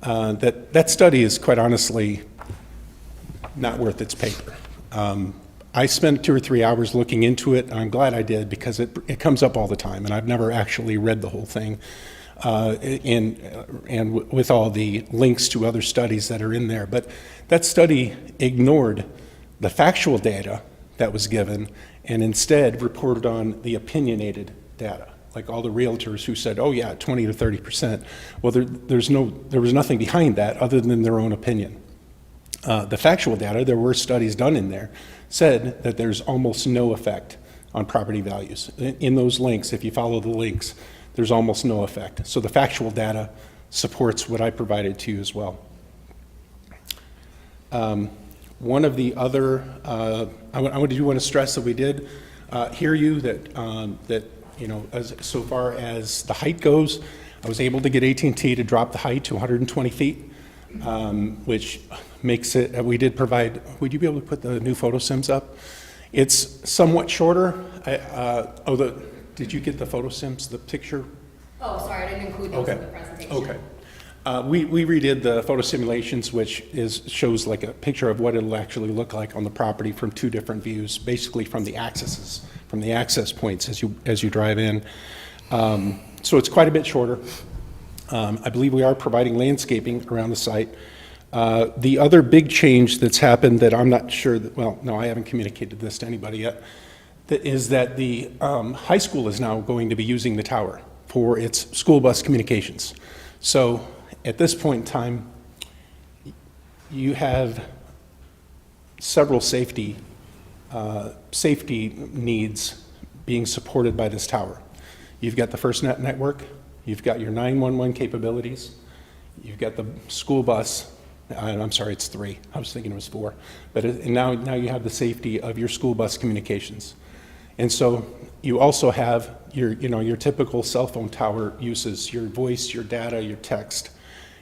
That study is quite honestly not worth its paper. I spent 2 or 3 hours looking into it, and I'm glad I did because it comes up all the time, and I've never actually read the whole thing. And with all the links to other studies that are in there, but that study ignored the factual data that was given and instead reported on the opinionated data. like all the realtors who said, oh yeah, 20 to 30%. Well, there was nothing behind that other than their own opinion. The factual data, there were studies done in there, said that there's almost no effect on property values. In those links, if you follow the links, there's almost no effect. So the factual data supports what I provided to you as well. One of the other, I do want to stress that we did hear you that you know, so far as the height goes, I was able to get AT&T to drop the height to 120 feet, which makes it, we did provide, would you be able to put the new photo sims up? It's somewhat shorter. Did you get the photo sims, the picture? Oh, sorry, I didn't include those in the presentation. Okay. We redid the photo simulations, which shows like a picture of what it'll actually look like on the property from two different views, basically from the access points as you drive in. So it's quite a bit shorter. I believe we are providing landscaping around the site. The other big change that's happened that I'm not sure that, well, no, I haven't communicated this to anybody yet, is that the high school is now going to be using the tower for its school bus communications. So at this point in time, you have several safety needs being supported by this tower. You've got the FirstNet network, you've got your 911 capabilities, you've got the school bus. I'm sorry, it's 3. I was thinking it was 4. But now you have the safety of your school bus communications. And so you also have your typical cell phone tower uses, your voice, your data, your text.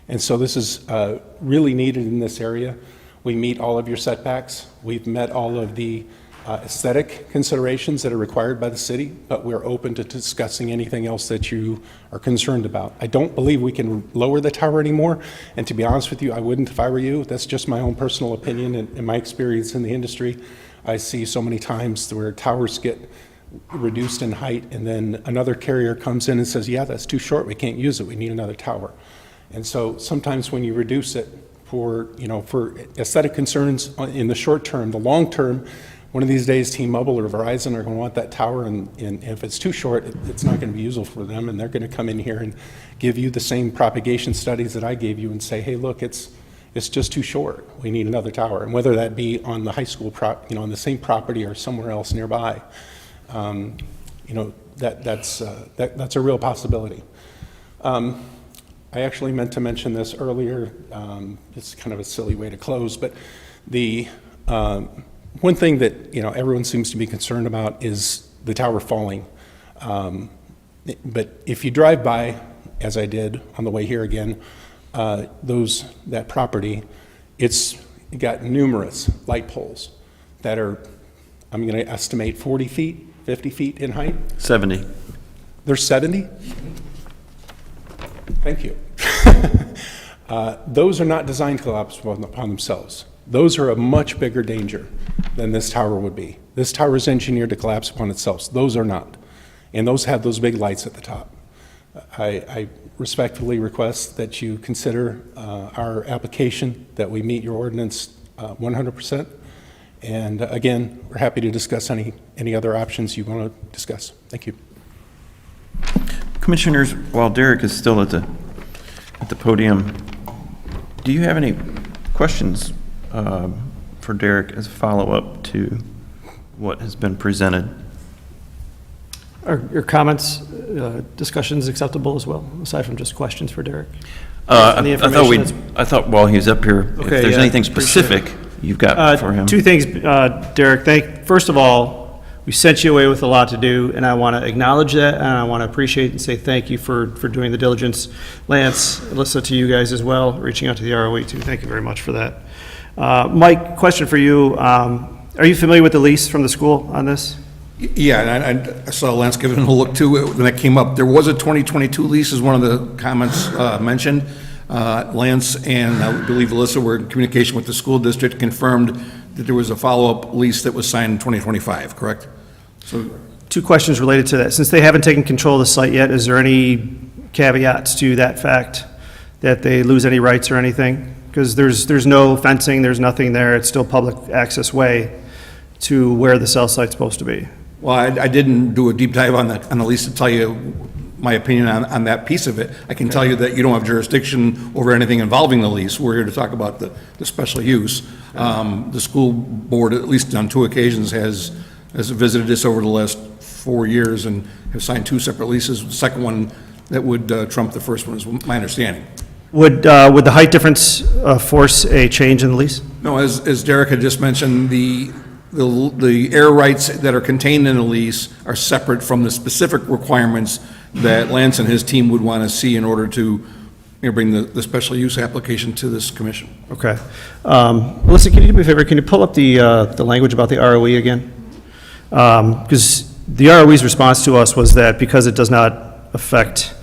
And so this is really needed in this area. We meet all of your setbacks. We've met all of the aesthetic considerations that are required by the city, but we're open to discussing anything else that you are concerned about. I don't believe we can lower the tower anymore, and to be honest with you, I wouldn't if I were you. That's just my own personal opinion and my experience in the industry. I see so many times where towers get reduced in height, and then another carrier comes in and says, yeah, that's too short, we can't use it, we need another tower. And so sometimes when you reduce it for aesthetic concerns in the short term, the long term, one of these days T-Mobile or Verizon are going to want that tower, and if it's too short, it's not going to be useful for them, and they're going to come in here and give you the same propagation studies that I gave you and say, hey, look, it's just too short. We need another tower. And whether that be on the high school, on the same property or somewhere else nearby, that's a real possibility. I actually meant to mention this earlier. It's kind of a silly way to close, but the one thing that everyone seems to be concerned about is the tower falling. But if you drive by, as I did on the way here again, that property, it's got numerous light poles that are, I'm going to estimate 40 feet, 50 feet in height. 70. There's 70? Thank you. Those are not designed to collapse upon themselves. Those are a much bigger danger than this tower would be. This tower is engineered to collapse upon itself. Those are not. And those have those big lights at the top. I respectfully request that you consider our application, that we meet your ordinance 100%. And again, we're happy to discuss any other options you want to discuss. Thank you. Commissioners, while Derek is still at the podium, do you have any questions for Derek as a follow-up to what has been presented? Are your comments, discussions acceptable as well, aside from just questions for Derek? I thought while he was up here, if Okay, there's yeah, anything specific you've got for him. 2 things, Derek. First of all, we sent you away with a lot to do, and I want to acknowledge that, and I want to appreciate and say thank you for doing the diligence. Lance, Alyssa, to you guys as well, reaching out to the ROE too. Thank you very much for that. Mike, question for you. Are you familiar with the lease from the school on this? Yeah, and I saw Lance giving a look too when that came up. There was a 2022 lease, as one of the comments mentioned. Lance and I believe Alyssa were in communication with the school district, confirmed that there was a follow-up lease that was signed in 2025, correct? So, 2 questions related to that. Since they haven't taken control of the site yet, is there any caveats to that fact that they lose any rights or anything? Because there's no fencing, there's nothing there. It's still public access way to where the cell site's supposed to be. Well, I didn't do a deep dive on the lease to tell you my opinion on that piece of it. I can tell you that you don't have jurisdiction over anything involving the lease. We're here to talk about the special use. The school board, at least on 2 occasions, has visited this over the last 4 years and have signed 2 separate leases. The second one that would trump the first one is my understanding. Would the height difference force a change in the lease? No, as Derek had just mentioned, the air rights that are contained in the lease are separate from the specific requirements that Lance and his team would want to see in order to bring the special use application to this commission. Okay. Melissa, can you do me a favor? Can you pull up the language about the ROE again? Because the ROE's response to us was that because it does not affect,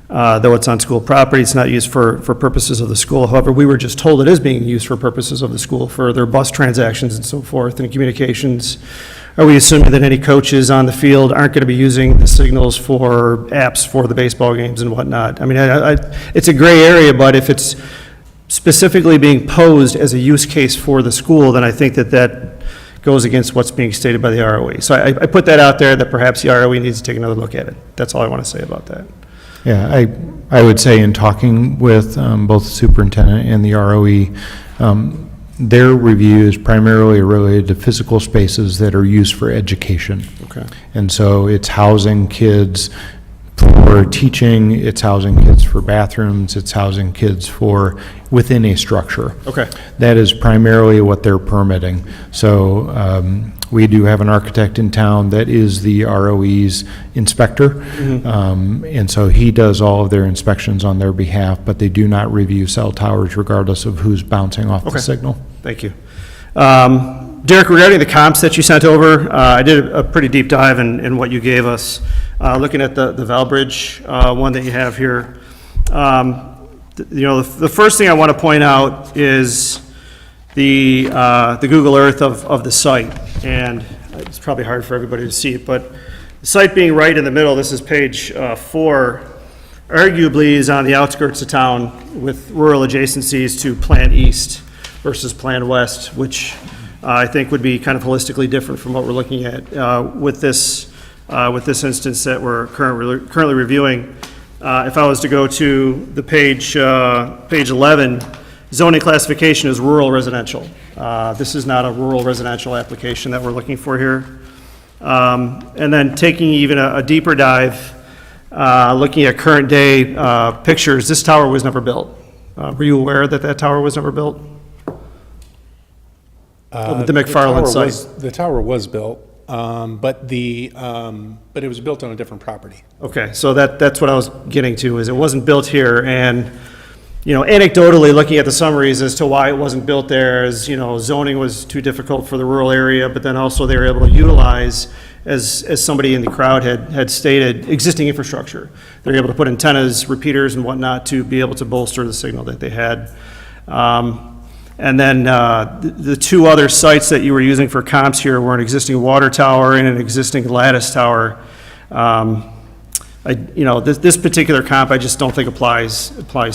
though it's on school property, it's not used for purposes of the school. However, we were just told it is being used for purposes of the school, for their bus transactions and so forth, and communications. Are we assuming that any coaches on the field aren't going to be using the signals for apps for the baseball games and whatnot? I mean, it's a gray area, but if it's specifically being posed as a use case for the school, then I think that goes against what's being stated by the ROE. So I put that out there, that perhaps the ROE needs to take another look at it. That's all I want to say about that. Yeah, I would say in talking with both the superintendent and the ROE, their review is primarily related to physical spaces that are used for education. Okay. And so it's housing kids for teaching, it's housing kids for bathrooms, it's housing kids for within a structure. Okay. That is primarily what they're permitting. So we do have an architect in town that is the ROE's inspector. And so he does all of their inspections on their behalf, but they do not review cell towers regardless of who's bouncing off the signal. Thank you. Derek, regarding the comps that you sent over, I did a pretty deep dive in what you gave us. Looking at the Valbridge one that you have here, the first thing I want to point out is the Google Earth of the site, and it's probably hard for everybody to see it, but the site being right in the middle, this is page 4, arguably is on the outskirts of town with rural adjacencies to Plan East versus Plan West, which I think would be kind of holistically different from what we're looking at with this instance that we're currently reviewing. If I was to go to the page 11, zoning classification is rural residential. This is not a rural residential application that we're looking for here. And then taking even a deeper dive, looking at current day pictures, this tower was never built. Were you aware that tower was never built? The McFarland site. The tower was built, but it was built on a different property. Okay, so that's what I was getting to, is it wasn't built here, and, anecdotally, looking at the summaries as to why it wasn't built there, is, zoning was too difficult for the rural area, but then also they were able to utilize, as somebody in the crowd had stated, existing infrastructure. They're able to put antennas, repeaters, and whatnot to be able to bolster the signal that they had. And then the 2 other sites that you were using for comps here were an existing water tower and an existing lattice tower. This particular comp, I just don't think applies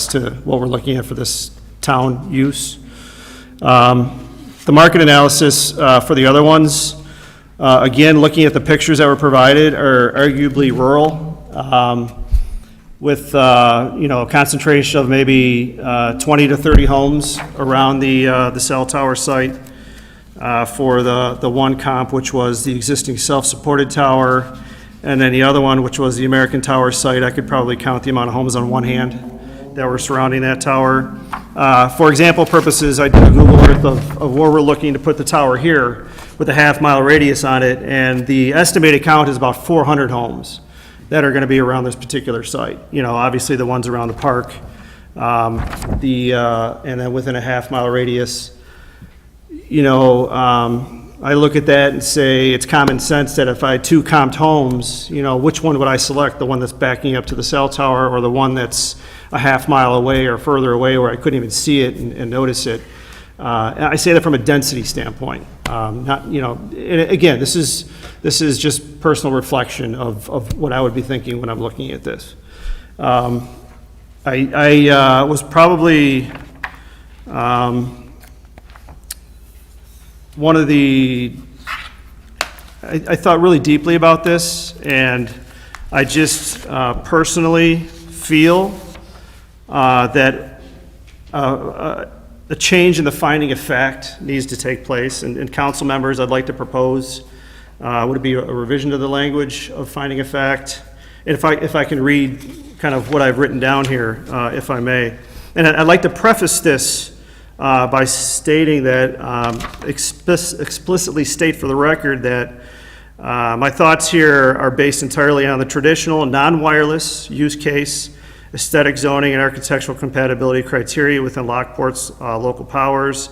to what we're looking at for this town use. The market analysis for the other ones, again, looking at the pictures that were provided, are arguably rural, with a concentration of maybe 20 to 30 homes around the cell tower site for the one comp, which was the existing self-supported tower, and then the other one, which was the American Tower site. I could probably count the amount of homes on one hand that were surrounding that tower. For example purposes, I did a Google Earth of where we're looking to put the tower here with a half-mile radius on it, and the estimated count is about 400 homes that are going to be around this particular site. Obviously the ones around the park, and then within a half-mile radius. I look at that and say it's common sense that if I had 2 comped homes, which one would I select? The one that's backing up to the cell tower, or the one that's a half-mile away or further away where I couldn't even see it and notice it? And I say that from a density standpoint. Not, and again, this is just personal reflection of what I would be thinking when I'm looking at this. I was probably one of the I thought really deeply about this, and I just personally feel that a change in the finding of fact needs to take place. And council members, I'd like to propose, would it be a revision to the language of finding of fact? And if I can read kind of what I've written down here, if I may. And I'd like to preface this by stating that, explicitly state for the record that my thoughts here are based entirely on the traditional non-wireless use case, aesthetic zoning and architectural compatibility criteria within Lockport's local powers.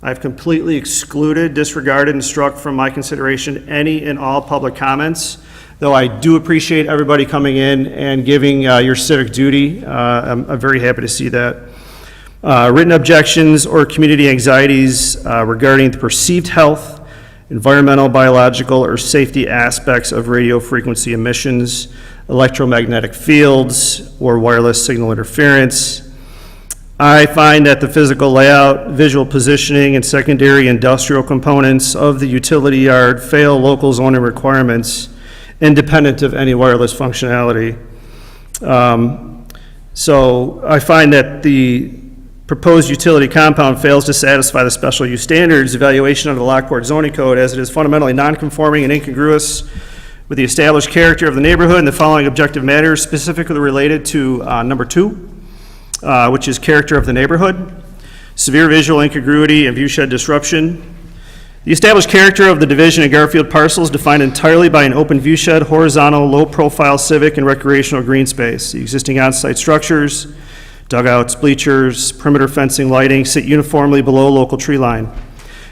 I've completely excluded, disregarded, and struck from my consideration any and all public comments, though I do appreciate everybody coming in and giving your civic duty. I'm very happy to see that. Written objections or community anxieties regarding the perceived health, environmental, biological, or safety aspects of radio frequency emissions, electromagnetic fields, or wireless signal interference. I find that the physical layout, visual positioning, and secondary industrial components of the utility yard fail local zoning requirements independent of any wireless functionality. So I find that the proposed utility compound fails to satisfy the special use standards evaluation under the Lockport zoning code, as it is fundamentally non-conforming and incongruous with the established character of the neighborhood and the following objective matters specifically related to number 2, which is character of the neighborhood, severe visual incongruity and viewshed disruption. The established character of the division and Garfield parcels defined entirely by an open viewshed, horizontal, low-profile civic and recreational green space. The existing on-site structures, dugouts, bleachers, perimeter fencing, lighting sit uniformly below local tree line.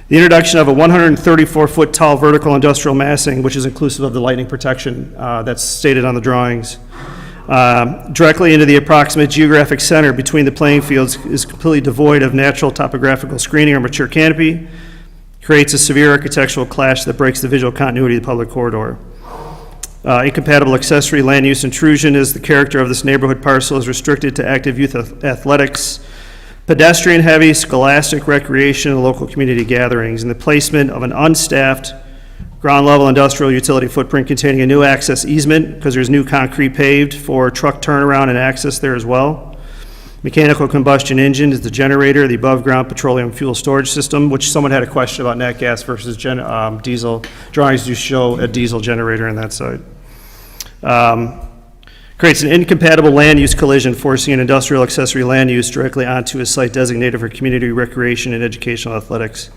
The introduction of a 134-foot tall vertical industrial massing, which is inclusive of the lightning protection that's stated on the drawings, directly into the approximate geographic center between the playing fields is completely devoid of natural topographical screening or mature canopy, creates a severe architectural clash that breaks the visual continuity of the public corridor. Incompatible accessory land use intrusion is the character of this neighborhood parcel is restricted to active youth athletics, pedestrian-heavy scholastic recreation, and local community gatherings, and the placement of an unstaffed ground-level industrial utility footprint containing a new access easement, because there's new concrete paved for truck turnaround and access there as well. Mechanical combustion engine is the generator, the above-ground petroleum fuel storage system, which someone had a question about nat gas versus diesel. Drawings do show a diesel generator on that side. Creates an incompatible land use collision, forcing an industrial accessory land use directly onto a site designated for community recreation and educational athletics,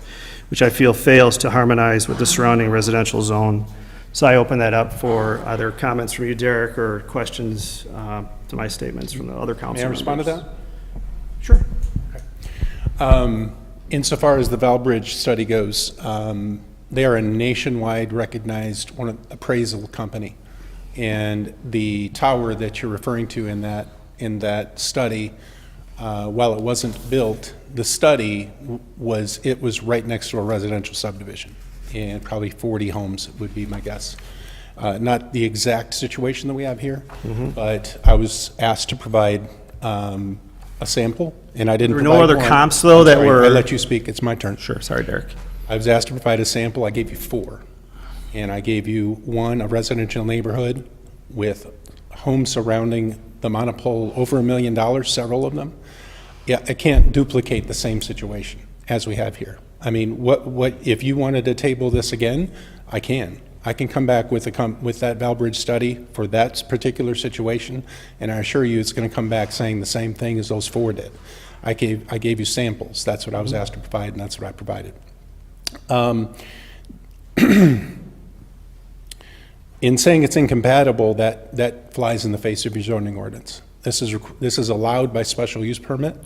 which I feel fails to harmonize with the surrounding residential zone. So I open that up for either comments from you, Derek, or questions to my statements from the other council members. May I respond to that? Sure. Insofar as the Valbridge study goes, they are a nationwide recognized appraisal company. And the tower that you're referring to in that study, while it wasn't built, the study was right next to a residential subdivision, and probably 40 homes would be my guess. Not the exact situation that we have here, but I was asked to provide a sample, and I didn't. There were no other comps, though, that were. I let you speak. It's my turn. Sure. Sorry, Derek. I was asked to provide a sample. I gave you 4. And I gave you one, a residential neighborhood with homes surrounding the monopole over $1 million, several of them. Yeah, I can't duplicate the same situation as we have here. I mean, what if you wanted to table this again, I can. I can come back with that Valbridge study for that particular situation, and I assure you it's going to come back saying the same thing as those 4 did. I gave you samples. That's what I was asked to provide, and that's what I provided. In saying it's incompatible, that flies in the face of your zoning ordinance. This is allowed by special use permit,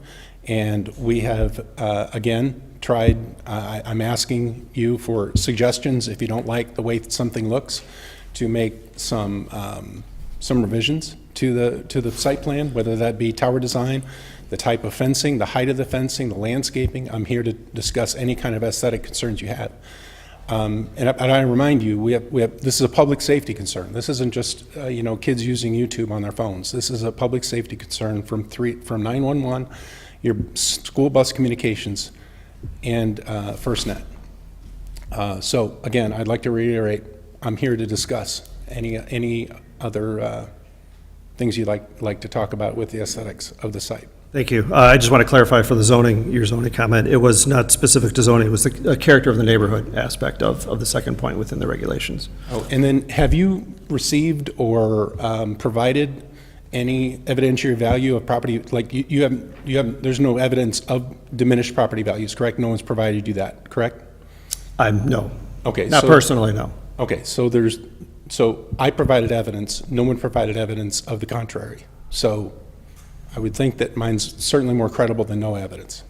and we have, again, tried, I'm asking you for suggestions, if you don't like the way something looks, to make some revisions to the site plan, whether that be tower design, the type of fencing, the height of the fencing, the landscaping. I'm here to discuss any kind of aesthetic concerns you have. And I remind you, we have this is a public safety concern. This isn't just kids using YouTube on their phones. This is a public safety concern from 911, your school bus communications, and FirstNet. So again, I'd like to reiterate, I'm here to discuss any other things you'd like to talk about with the aesthetics of the site. Thank you. I just want to clarify for the zoning, your zoning comment, it was not specific to zoning, it was the character of the neighborhood aspect of the second point within the regulations. Oh, and then have you received or provided any evidentiary value of property? Like you have, there's no evidence of diminished property values, correct? No one's provided you that, correct? No. Okay. Not so- personally, no. Okay, so I provided evidence, no one provided evidence of the contrary. So I would think that mine's certainly more credible than no evidence.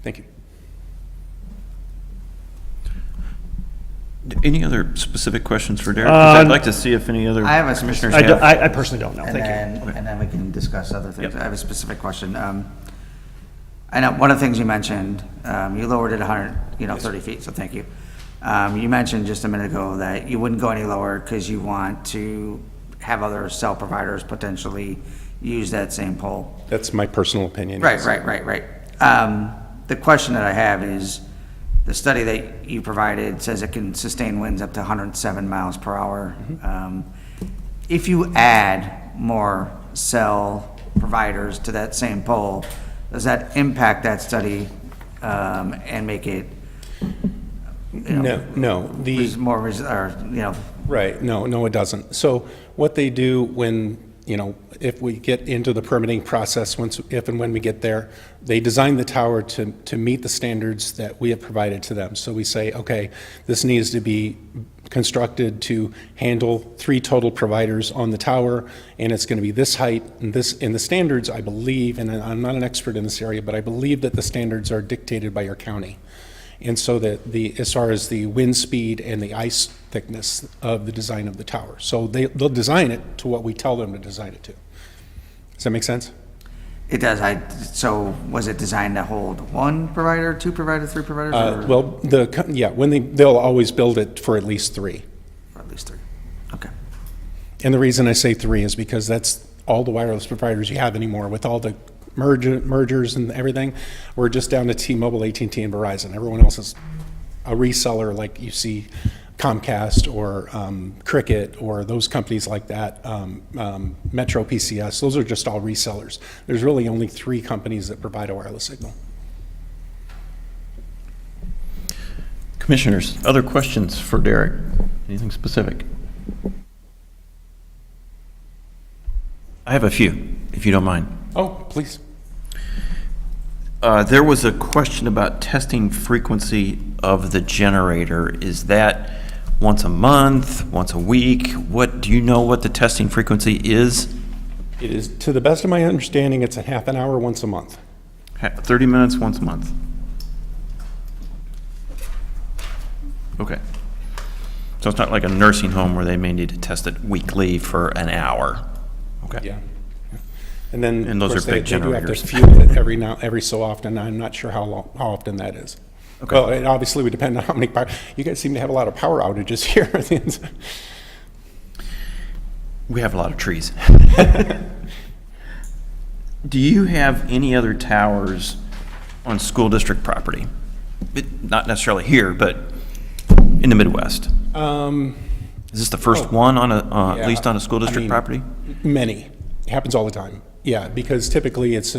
Thank you. Any other specific questions for Derek? 'Cause I'd like to see if any other I have a commissioners specific- have. I personally don't know, And thank you. then, and then we can discuss other things. Yep. I have a specific question. I know one of the things you mentioned, you lowered it 30 feet, so thank you. You mentioned just a minute ago that you wouldn't go any lower because you want to have other cell providers potentially use that same pole. That's my personal opinion. Right, yes. right. The question that I have is, the study that you provided says it can sustain winds up to 107 miles per hour. If you add more cell providers to that same pole, does that impact that study and make it, No. Right, no, it doesn't. So what they do when, if we get into the permitting process, if and when we get there, they design the tower to meet the standards that we have provided to them. So we say, okay, this needs to be constructed to handle 3 total providers on the tower, and it's going to be this height and this, and the standards, I believe, and I'm not an expert in this area, but I believe that the standards are dictated by your county. And so that as far as the wind speed and the ice thickness of the design of the tower. So they'll design it to what we tell them to design it to. Does that make sense? it does. So was it designed to hold 1 provider, 2 providers, 3 providers? Or Well, they'll always build it for at least 3. for at least 3? Okay. And the reason I say 3 is because that's all the wireless providers you have anymore with all the mergers and everything. We're just down to T-Mobile, AT&T, and Verizon. Everyone else is a reseller like you see Comcast or Cricket or those companies like that, Metro PCS. Those are just all resellers. There's really only 3 companies that provide a wireless signal. Commissioners, other questions for Derek? Anything specific? I have a few, if you don't mind. Oh, please. There was a question about testing frequency of the generator. Is that once a month, once a week? Do you know what the testing frequency is? It is, to the best of my understanding, it's a half an hour once a month. 30 minutes once a month? Okay. So it's not like a nursing home where they may need to test it weekly for an hour? Okay. Yeah. And then, And those of course, are big they do have to generators. fuel it every so often. I'm not sure how often that is. Okay. Well, it obviously would depend on how many power. You guys seem to have a lot of power outages here. We have a lot of trees. Do you have any other towers on school district property? Not necessarily here, but in the Midwest? Is this the first one on at yeah. least on a school I district mean, property? Many. It happens all the time. Yeah, because typically I'm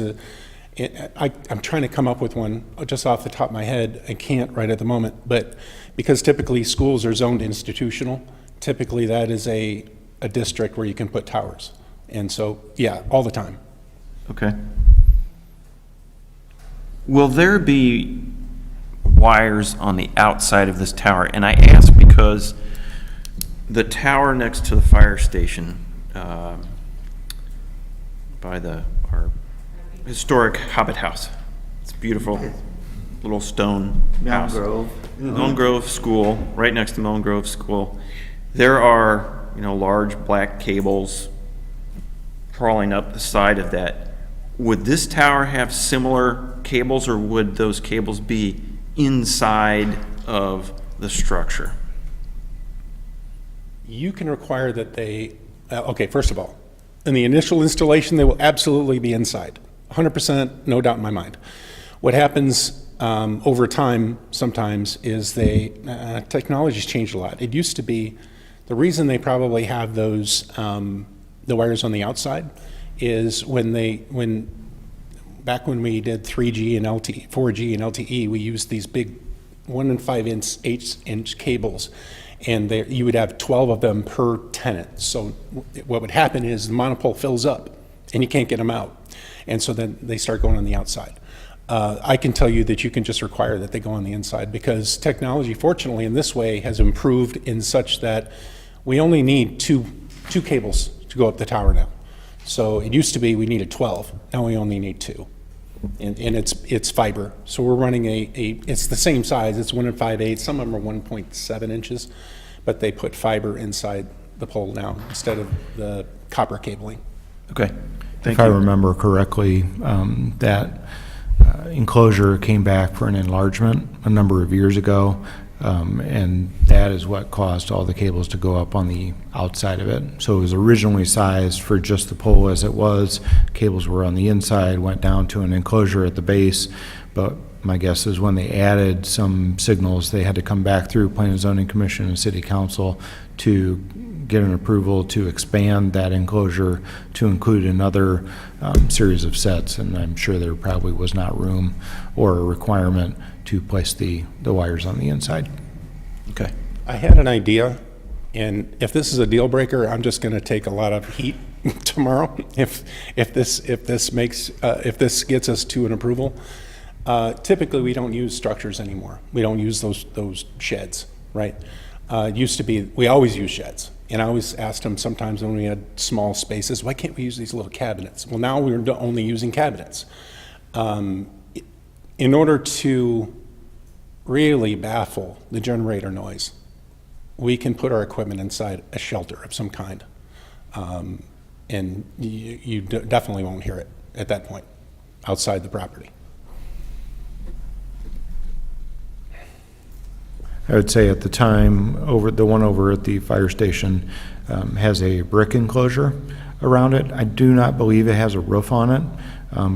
trying to come up with one just off the top of my head. I can't right at the moment, but because typically schools are zoned institutional, typically that is a district where you can put towers. And so, yeah, all the time. Okay. Will there be wires on the outside of this tower? And I ask because the tower next to the fire station, by our historic Hobbit house. It's a beautiful little stone house. Grove. Milne Grove School, right next to Milne Grove School. There are, large black cables crawling up the side of that. Would this tower have similar cables, or would those cables be inside of the structure? You can require that they, okay, first of all, in the initial installation, they will absolutely be inside. 100%, no doubt in my mind. What happens over time sometimes is technology's changed a lot. It used to be, the reason they probably have those, the wires on the outside is back when we did 3G and 4G and LTE, we used these big 1 5-inch, 8-inch cables, and you would have 12 of them per tenant. So what would happen is the monopole fills up, and you can't get them out. And so then they start going on the outside. I can tell you that you can just require that they go on the inside, because technology, fortunately, in this way, has improved in such that we only need two cables to go up the tower now. So it used to be we needed 12, now we only need 2. And it's fiber. So we're running it's the same size, it's 1 5/8, some of them are 1.7 inches, but they put fiber inside the pole now instead of the copper cabling. Okay, thank If I you. remember correctly, that enclosure came back for an enlargement a number of years ago, and that is what caused all the cables to go up on the outside of it. So it was originally sized for just the pole as it was. Cables were on the inside, went down to an enclosure at the base, but my guess is when they added some signals, they had to come back through Planning and Zoning Commission and City Council to get an approval to expand that enclosure to include another series of sets, and I'm sure there probably was not room or a requirement to place the wires on the inside. Okay. I had an idea, and if this is a deal breaker, I'm just going to take a lot of heat tomorrow if this gets us to an approval. Typically, we don't use structures anymore. We don't use those sheds, right? It used to be we always use sheds, and I always asked them sometimes when we had small spaces, why can't we use these little cabinets? Well, now we're only using cabinets. In order to really baffle the generator noise, we can put our equipment inside a shelter of some kind, and you definitely won't hear it at that point outside the property. I would say at the time, the one over at the fire station has a brick enclosure around it. I do not believe it has a roof on it,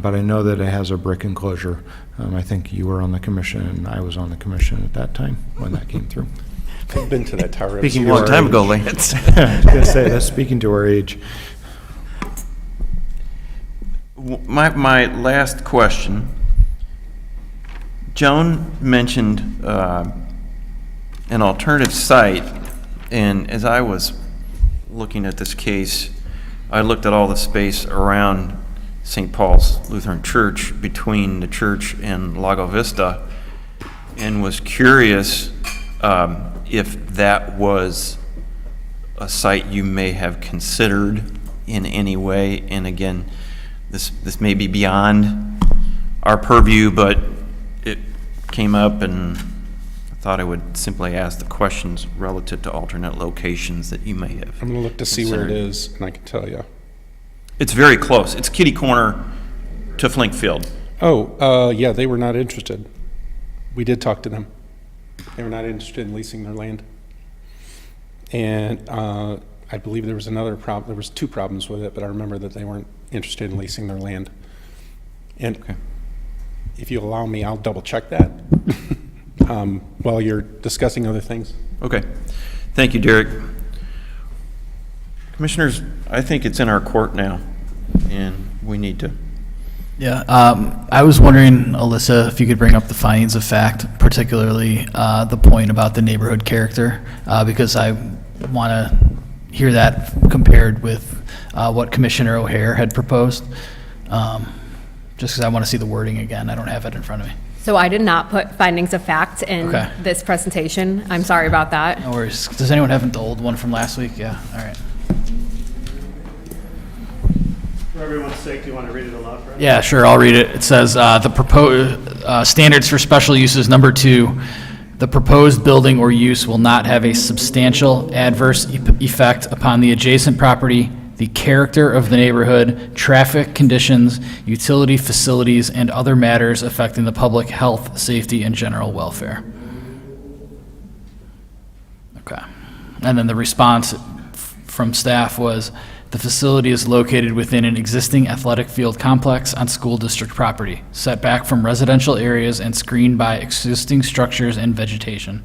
but I know that it has a brick enclosure. I think you were on the commission and I was on the commission at that time when that came through. I've been to that tower. Speaking A long time ago, Lance. I was going to say, that's speaking to our age. My last question. Joan mentioned an alternative site, and as I was looking at this case, I looked at all the space around St. Paul's Lutheran Church between the church and Lago Vista, and was curious if that was a site you may have considered in any way. And again, this may be beyond our purview, but it came up and I thought I would simply ask the questions relative to alternate locations that you may have. I'm going to look to see where it is, and I can tell you. It's very close. It's kitty corner to Flink Field. Oh, yeah, they were not interested. We did talk to them. They were not interested in leasing their land. And I believe there was another problem. There was 2 problems with it, but I remember that they weren't interested in leasing their land. And if you allow me, I'll double check that while you're discussing other things. Okay. Thank you, Derek. Commissioners, I think it's in our court now, and we need to. Yeah, I was wondering, Alyssa, if you could bring up the findings of fact, particularly the point about the neighborhood character, because I want to hear that compared with what Commissioner O'Hare had proposed, just because I want to see the wording again. I don't have it in front of me. So I did not put findings of fact in Okay. this presentation. I'm sorry about that. No worries. Does anyone have the old one from last week? Yeah, all right. For everyone's sake, do you want to read it aloud for us? Yeah, sure, I'll read it. It says, the proposed, standards for special uses, number 2, the proposed building or use will not have a substantial adverse effect upon the adjacent property, the character of the neighborhood, traffic conditions, utility facilities, and other matters affecting the public health, safety, and general welfare. Okay. And then the response from staff was, The facility is located within an existing athletic field complex on school district property, set back from residential areas and screened by existing structures and vegetation.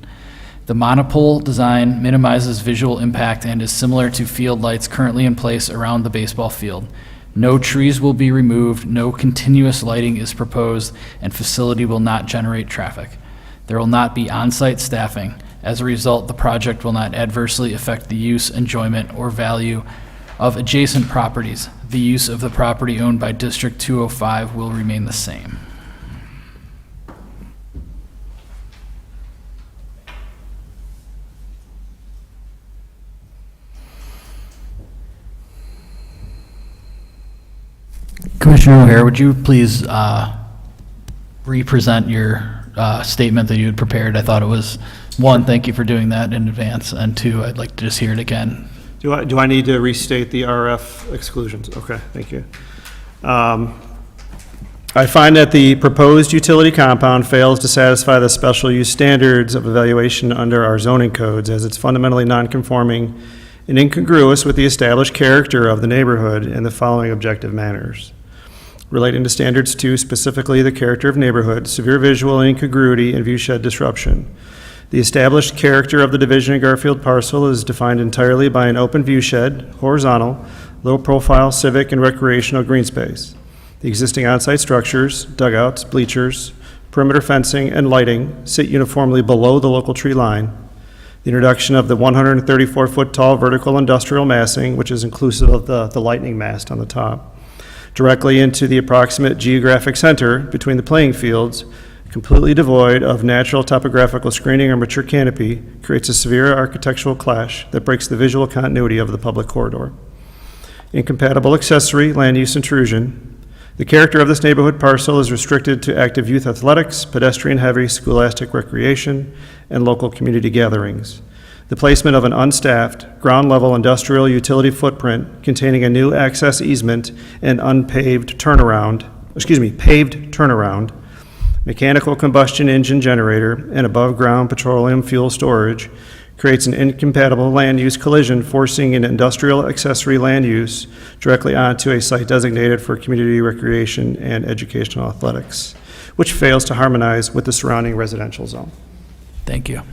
The monopole design minimizes visual impact and is similar to field lights currently in place around the baseball field. No trees will be removed, no continuous lighting is proposed, and facility will not generate traffic. There will not be on-site staffing. As a result, the project will not adversely affect the use, enjoyment, or value of adjacent properties. The use of the property owned by District 205 will remain the same. Commissioner O'Hare, would you please re-present your statement that you had prepared? I thought it was, one, thank you for doing that in advance, and two, I'd like to just hear it again. Do I need to restate the RF exclusions? Okay, thank you. I find that the proposed utility compound fails to satisfy the special use standards of evaluation under our zoning codes, as it's fundamentally nonconforming and incongruous with the established character of the neighborhood in the following objective manners. Relating to standards 2, specifically the character of neighborhood, severe visual incongruity and view shed disruption. The established character of the Division and Garfield parcel is defined entirely by an open view shed, horizontal, low-profile civic and recreational green space. The existing on-site structures, dugouts, bleachers, perimeter fencing, and lighting sit uniformly below the local tree line. The introduction of the 134-foot-tall vertical industrial massing, which is inclusive of the lightning mast on the top, directly into the approximate geographic center between the playing fields, completely devoid of natural topographical screening or mature canopy, creates a severe architectural clash that breaks the visual continuity of the public corridor. Incompatible accessory land use intrusion. The character of this neighborhood parcel is restricted to active youth athletics, pedestrian-heavy scholastic recreation, and local community gatherings. The placement of an unstaffed, ground-level industrial utility footprint containing a new access easement and paved turnaround, mechanical combustion engine generator, and above-ground petroleum fuel storage creates an incompatible land use collision, forcing an industrial accessory land use directly onto a site designated for community recreation and educational athletics, which fails to harmonize with the surrounding residential zone. Thank you.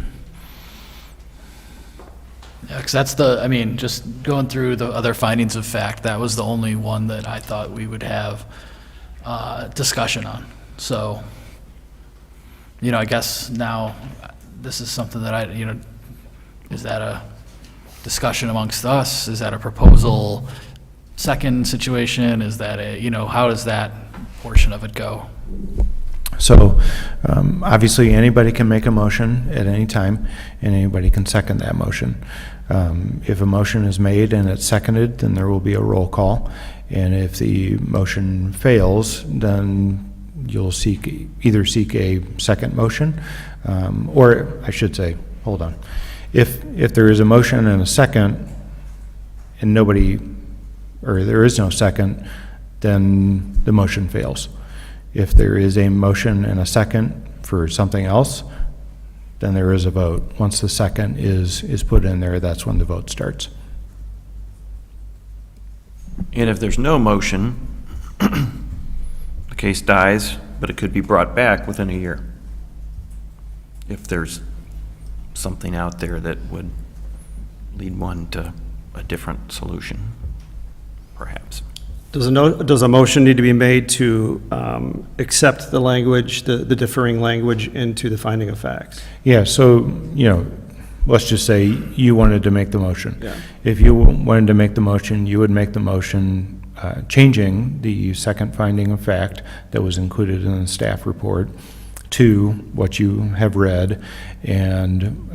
Yeah, because that's just going through the other findings of fact, that was the only one that I thought we would have discussion on. So, I guess now this is something that is that a discussion amongst us? Is that a proposal second situation? Is that how does that portion of it go? So, obviously, anybody can make a motion at any time, and anybody can second that motion. If a motion is made and it's seconded, then there will be a roll call. And if the motion fails, then you'll either seek a second motion, or I should say, hold on. If there is a motion and a second, and there is no second, then the motion fails. If there is a motion and a second for something else, then there is a vote. Once the second is put in there, that's when the vote starts. And if there's no motion, the case dies, but it could be brought back within a year. If there's something out there that would lead one to a different solution, perhaps. Does a motion need to be made to accept the language, the differing language into the finding of facts? Yeah, so, let's just say you wanted to make the motion. Yeah. If you wanted to make the motion, you would make the motion changing the second finding of fact that was included in the staff report to what you have read, and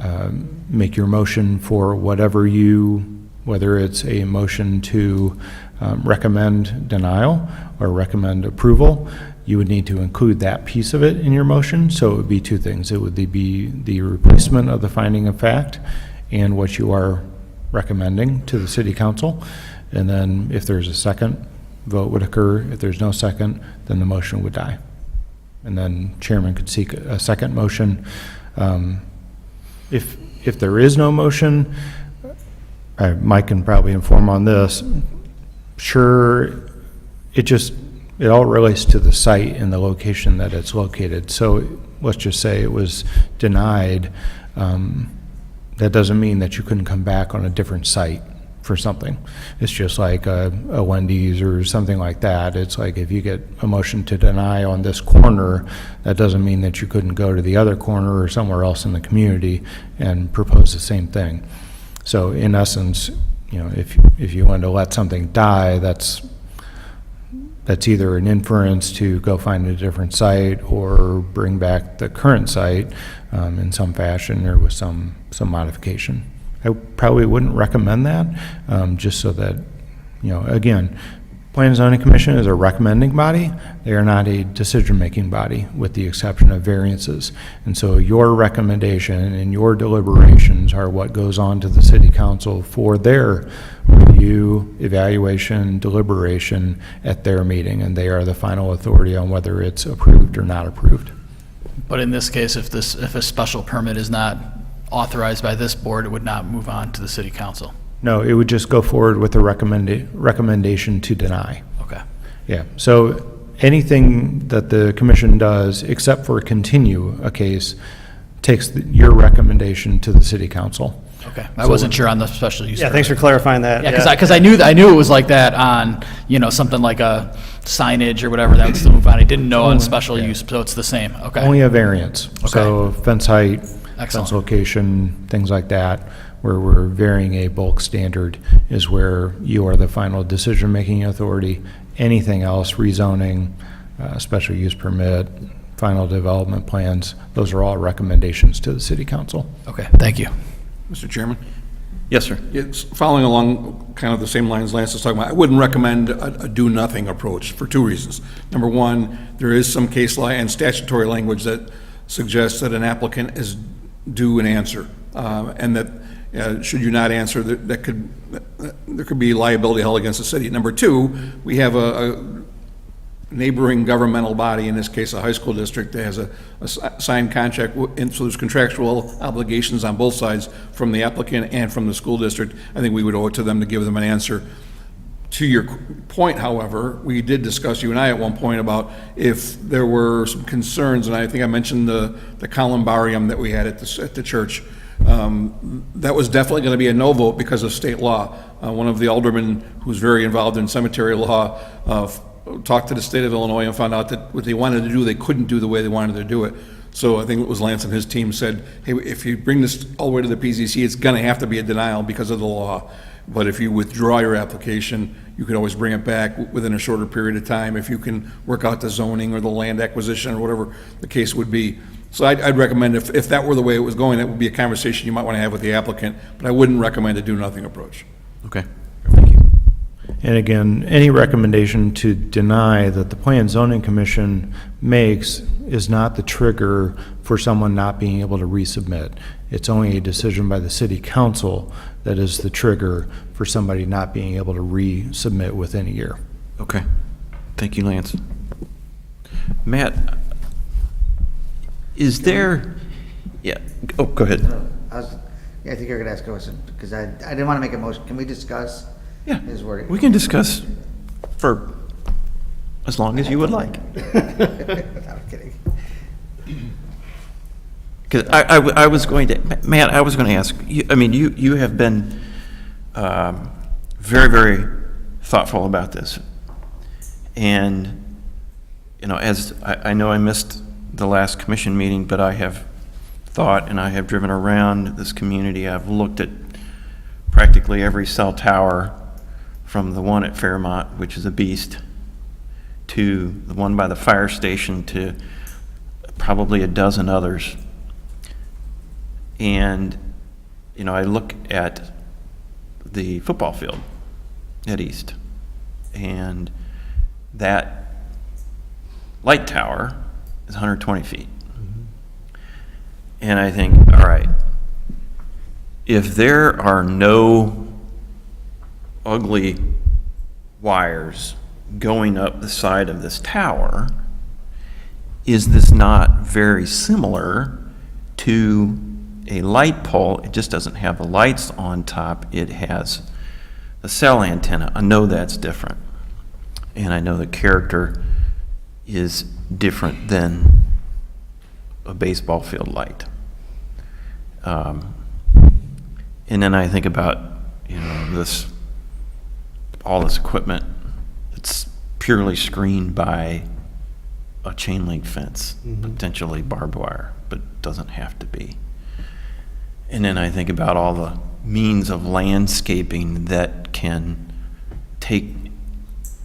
make your motion for whether it's a motion to recommend denial or recommend approval. You would need to include that piece of it in your motion. So it would be two things. It would be the replacement of the finding of fact and what you are recommending to the city council. And then if there's a second, vote would occur. If there's no second, then the motion would die. And then chairman could seek a second motion. If there is no motion, Mike can probably inform on this, sure, it all relates to the site and the location that it's located. So let's just say it was denied. That doesn't mean that you couldn't come back on a different site for something. It's just like a Wendy's or something like that. It's like if you get a motion to deny on this corner, that doesn't mean that you couldn't go to the other corner or somewhere else in the community and propose the same thing. So in essence, if you want to let something die, that's either an inference to go find a different site or bring back the current site in some fashion or with some modification. I probably wouldn't recommend that, just so that, again, Planning and Zoning Commission is a recommending body. They are not a decision-making body, with the exception of variances. And so your recommendation and your deliberations are what goes on to the city council for their review, evaluation, deliberation at their meeting, and they are the final authority on whether it's approved or not approved. But in this case, if a special permit is not authorized by this board, it would not move on to the city council. No, it would just go forward with a recommendation to deny. Okay. Yeah, so anything that the commission does, except for continue a case, takes your recommendation to the city council. Okay. I wasn't sure on the special use. Yeah, thanks for clarifying that. Yeah, because I knew it was like that on, something like a signage or whatever, that would still move on. I didn't know on special use, so it's the same. Okay. Only a variance. Okay. So fence height, Excellent. fence location, things like that, where we're varying a bulk standard is where you are the final decision-making authority. Anything else, rezoning, special use permit, final development plans, those are all recommendations to the city council. Okay, thank you. Mr. Chairman? Yes, sir. It's following along kind of the same lines Lance was talking about. I wouldn't recommend a do-nothing approach for two reasons. Number one, there is some case law and statutory language that suggests that an applicant is due an answer, and that should you not answer, there could be liability held against the city. Number two, we have a neighboring governmental body, in this case a high school district, that has a signed contract, and so there's contractual obligations on both sides from the applicant and from the school district. I think we would owe it to them to give them an answer. To your point, however, we did discuss, you and I at one point, about if there were some concerns, and I think I mentioned the columbarium that we had at the church. That was definitely going to be a no vote because of state law. One of the aldermen who's very involved in cemetery law talked to the state of Illinois and found out that what they wanted to do, they couldn't do the way they wanted to do it. So I think it was Lance and his team said, hey, if you bring this all the way to the PZC, it's going to have to be a denial because of the law. But if you withdraw your application, you can always bring it back within a shorter period of time if you can work out the zoning or the land acquisition or whatever the case would be. So I'd recommend if that were the way it was going, that would be a conversation you might want to have with the applicant, but I wouldn't recommend a do-nothing approach. Okay, thank you. And again, any recommendation to deny that the Plan and Zoning Commission makes is not the trigger for someone not being able to resubmit. It's only a decision by the city council that is the trigger for somebody not being able to resubmit within a year. Okay, thank you, Lance. Matt, is there, yeah, oh, go ahead. I think you're going to ask a question, because I didn't want to make a motion. Can we discuss his wording? We can discuss for as long as you would like. I'm kidding. Because I was going to, Matt, I was going to ask, you have been very, very thoughtful about this. And, as I know I missed the last commission meeting, but I have thought and I have driven around this community. I've looked at practically every cell tower, from the one at Fairmont, which is a beast, to the one by the fire station, to probably a dozen others. And, I look at the football field at East, and that light tower is 120 feet. And I think, all right, if there are no ugly wires going up the side of this tower, is this not very similar to a light pole? It just doesn't have the lights on top. It has a cell antenna, I know that's different. And I know the character is different than a baseball field light. And then I think about, all this equipment that's purely screened by a chain link fence, potentially barbed wire, but doesn't have to be. And then I think about all the means of landscaping that can take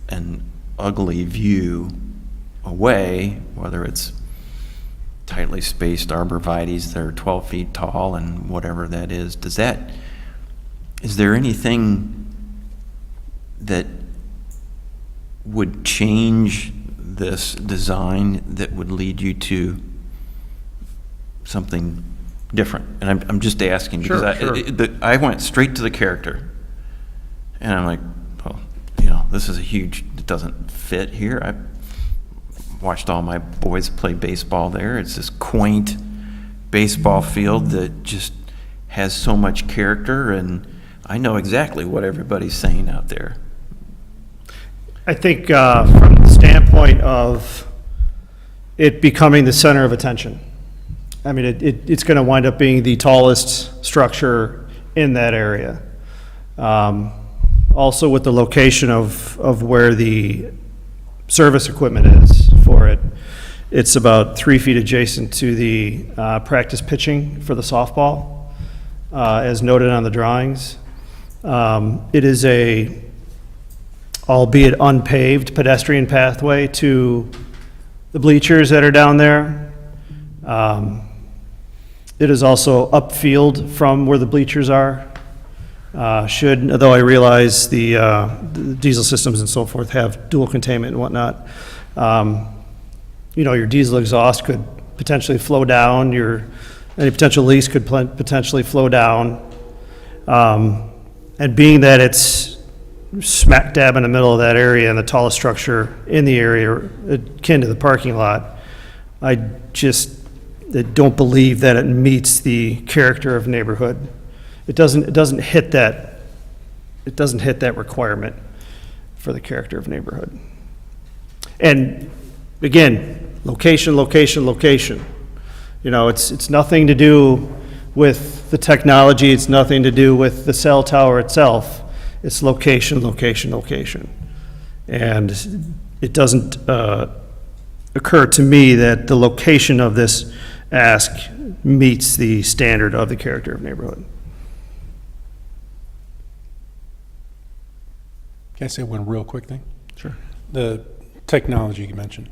an ugly view away, whether it's tightly spaced arborvitaes that are 12 feet tall and whatever that is. Is there anything that would change this design that would lead you to something different? And I'm just asking because I went straight to the character, and I'm like, well, this is it doesn't fit here. I watched all my boys play baseball there. It's this quaint baseball field that just has so much character, and I know exactly what everybody's saying out there. I think from the standpoint of it becoming the center of attention, I mean, it's going to wind up being the tallest structure in that area. Also with the location of where the service equipment is for it, it's about 3 feet adjacent to the practice pitching for the softball, as noted on the drawings. It is albeit unpaved pedestrian pathway to the bleachers that are down there. It is also upfield from where the bleachers are. Though I realize the diesel systems and so forth have dual containment and whatnot. Your diesel exhaust could potentially flow down, any potential leaks could potentially flow down. And being that it's smack dab in the middle of that area and the tallest structure in the area, akin to the parking lot, I don't believe that it meets the character of neighborhood. It doesn't hit that requirement for the character of neighborhood. And again, location. It's nothing to do with the technology. It's nothing to do with the cell tower itself. It's location. And it doesn't occur to me that the location of this ask meets the standard of the character of neighborhood. Can I say one real quick thing? Sure. The technology you mentioned,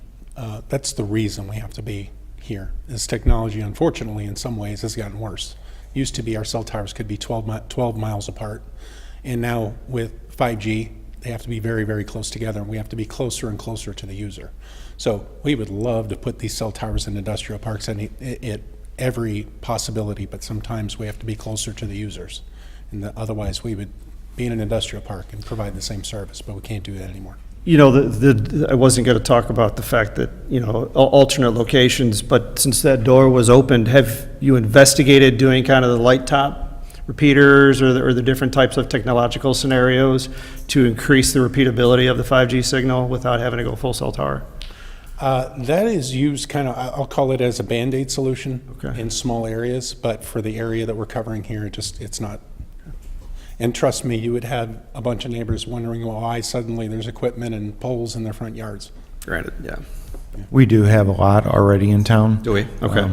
that's the reason we have to be here. This technology, unfortunately, in some ways has gotten worse. Used to be our cell towers could be 12 miles apart. And now with 5G, they have to be very, very close together, and we have to be closer and closer to the user. So we would love to put these cell towers in industrial parks and every possibility, but sometimes we have to be closer to the users. And otherwise, we would be in an industrial park and provide the same service, but we can't do that anymore. I wasn't going to talk about the fact that, alternate locations, but since that door was opened, have you investigated doing kind of the light top repeaters or the different types of technological scenarios to increase the repeatability of the 5G signal without having to go full cell tower? That is used I'll call it as a Band-Aid solution Okay. in small areas, but for the area that we're covering here, it's not. And trust me, you would have a bunch of neighbors wondering why suddenly there's equipment and poles in their front yards. Granted, yeah. We do have a lot already in town. Do we? Okay.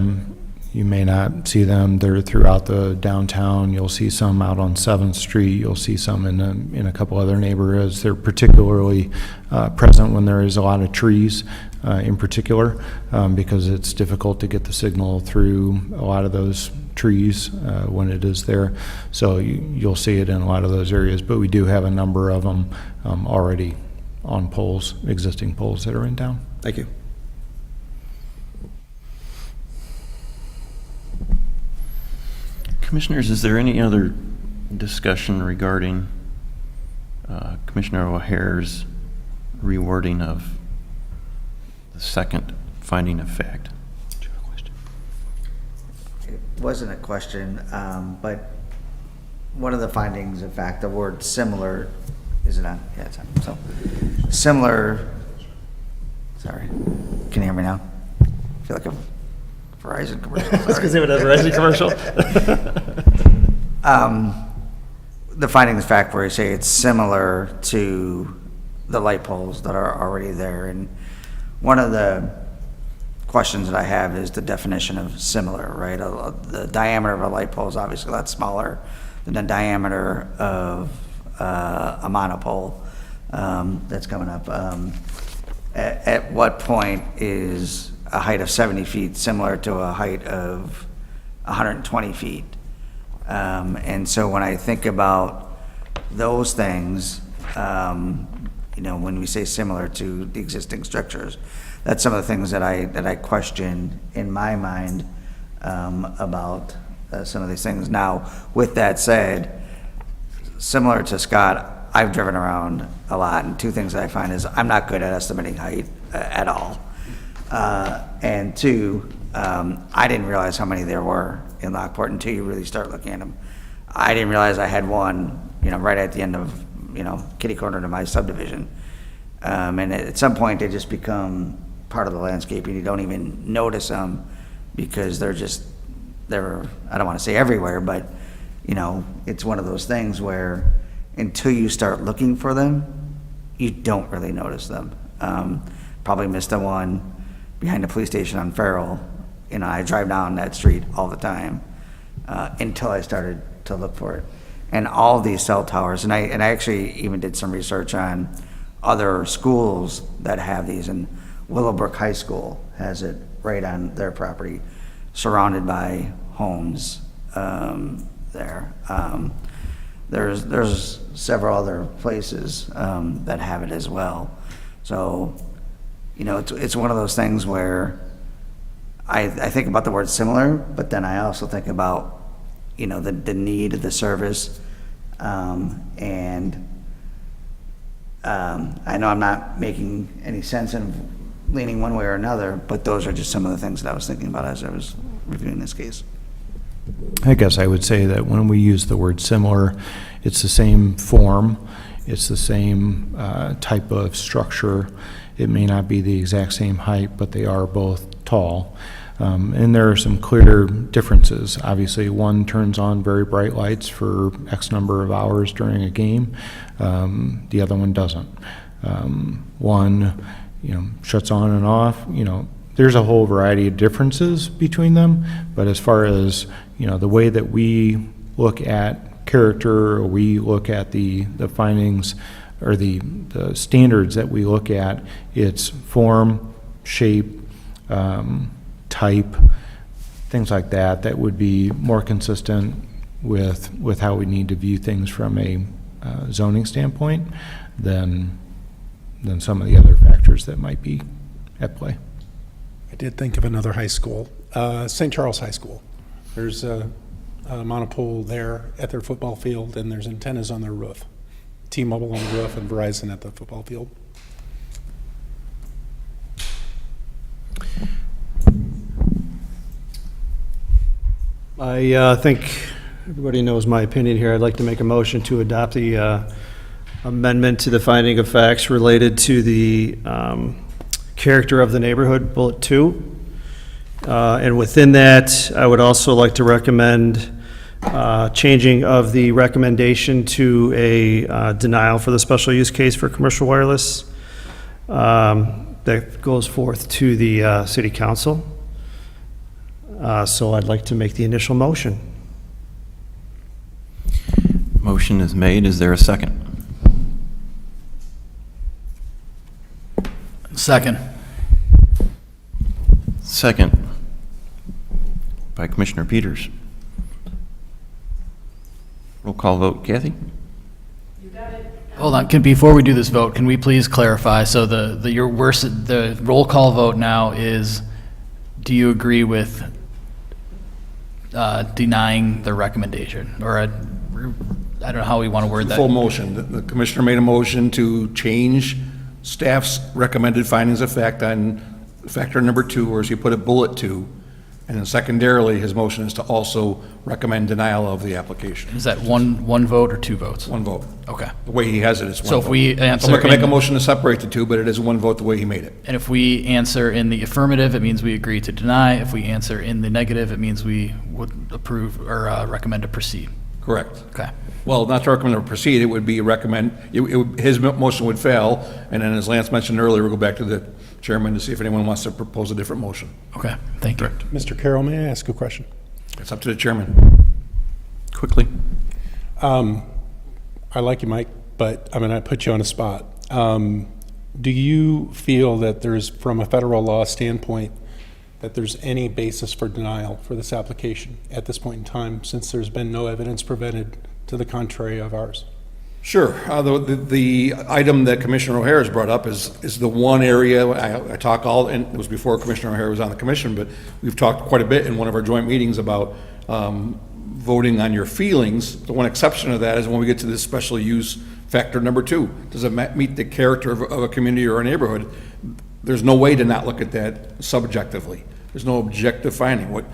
You may not see them. They're throughout the downtown. You'll see some out on 7th Street. You'll see some in a couple other neighborhoods. They're particularly present when there is a lot of trees in particular, because it's difficult to get the signal through a lot of those trees when it is there. So you'll see it in a lot of those areas, but we do have a number of them already on poles, existing poles that are in town. Thank you. Commissioners, is there any other discussion regarding Commissioner O'Hare's rewording of the second finding of fact? Do you have a question? It wasn't a question, but one of the findings, in fact, the word similar, is it on? Yeah, it's on. So, similar, sorry, can you hear me now? I feel like a Verizon commercial. That's because they would have a Verizon commercial. The findings, in fact, where you say it's similar to the light poles that are already there. And one of the questions that I have is the definition of similar, right? The diameter of a light pole is obviously a lot smaller than the diameter of a monopole that's coming up. At what point is a height of 70 feet similar to a height of 120 feet? And so when I think about those things, when we say similar to the existing structures, that's some of the things that I question in my mind about some of these things. Now, with that said, similar to Scott, I've driven around a lot, and two things that I find is I'm not good at estimating height at all. And two, I didn't realize how many there were in Lockport until you really start looking at them. I didn't realize I had one, right at the end of, kitty corner to my subdivision. And at some point, they just become part of the landscape, and you don't even notice them because they're, I don't want to say everywhere, but, it's one of those things where until you start looking for them, you don't really notice them. Probably missed the one behind the police station on Farrell. I drive down that street all the time until I started to look for it. And all these cell towers, and I actually even did some research on other schools that have these, and Willowbrook High School has it right on their property, surrounded by homes there. There's several other places that have it as well. So, it's one of those things where I think about the word similar, but then I also think about, the need of the service. And I know I'm not making any sense in leaning one way or another, but those are just some of the things that I was thinking about as I was reviewing this case. I guess I would say that when we use the word similar, it's the same form, it's the same type of structure. It may not be the exact same height, but they are both tall. And there are some clear differences. Obviously, one turns on very bright lights for X number of hours during a game. The other one doesn't. One, shuts on and off. There's a whole variety of differences between them. But as far as, the way that we look at character, or we look at the findings, or the standards that we look at, it's form, shape, type, things like that would be more consistent with how we need to view things from a zoning standpoint than some of the other factors that might be at play. I did think of another high school, St. Charles High School. There's a monopole there at their football field, and there's antennas on their roof. T-Mobile on the roof and Verizon at the football field. I think everybody knows my opinion here. I'd like to make a motion to adopt the amendment to the finding of facts related to the character of the neighborhood, bullet 2. And within that, I would also like to recommend changing of the recommendation to a denial for the special use case for commercial wireless. That goes forth to the city council. So I'd like to make the initial motion. Motion is made. Is there a second? Second. Second by Commissioner Peters. Roll call vote. Kathy? Hold on, before we do this vote, can we please clarify? So the roll call vote now is, do you agree with denying the recommendation? Or I don't know how we want to word that. Full motion. The commissioner made a motion to change staff's recommended findings of fact on factor number 2, or as you put it, bullet 2, And then secondarily, his motion is to also recommend denial of the application. Is that one vote or two votes? One vote. Okay. The way he has it, it's one So vote. if we answer Someone can make a in- motion to separate the two, but it is one vote the way he made it. And if we answer in the affirmative, it means we agree to deny. If we answer in the negative, it means we would approve or recommend to proceed. Correct. Okay. Well, not to recommend to proceed, it would be recommend, his motion would fail, and then as Lance mentioned earlier, we'll go back to the chairman to see if anyone wants to propose a different motion. Okay, thank you. Mr. Carroll, may I ask a question? It's up to the chairman. Quickly. I like you, Mike, but I'm going to put you on a spot. Do you feel that there's, from a federal law standpoint, that there's any basis for denial for this application at this point in time, since there's been no evidence presented to the contrary of ours? Sure. The item that Commissioner O'Hare has brought up is the one area, I talk all, and it was before Commissioner O'Hare was on the commission, but we've talked quite a bit in one of our joint meetings about voting on your feelings. The one exception to that is when we get to this special use factor number 2. Does it meet the character of a community or a neighborhood? There's no way to not look at that subjectively. There's no objective finding. What,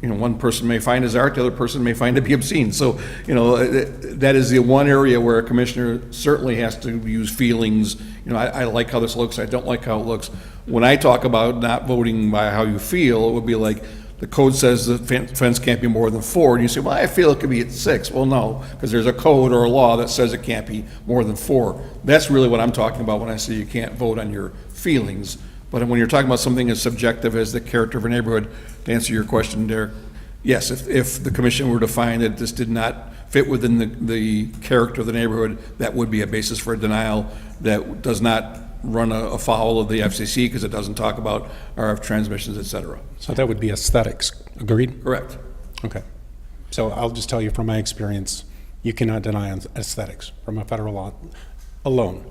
one person may find as art, the other person may find to be obscene. So, that is the one area where a commissioner certainly has to use feelings. I like how this looks, I don't like how it looks. When I talk about not voting by how you feel, it would be like, the code says the fence can't be more than 4, and you say, well, I feel it could be at 6. Well, no, because there's a code or a law that says it can't be more than 4. That's really what I'm talking about when I say you can't vote on your feelings. But when you're talking about something as subjective as the character of a neighborhood, to answer your question, Derek, yes, if the commission were to find that this did not fit within the character of the neighborhood, that would be a basis for a denial that does not run afoul of the FCC because it doesn't talk about RF transmissions, et cetera. So that would be aesthetics, agreed? Correct. Okay. So I'll just tell you from my experience, you cannot deny on aesthetics from a federal law alone,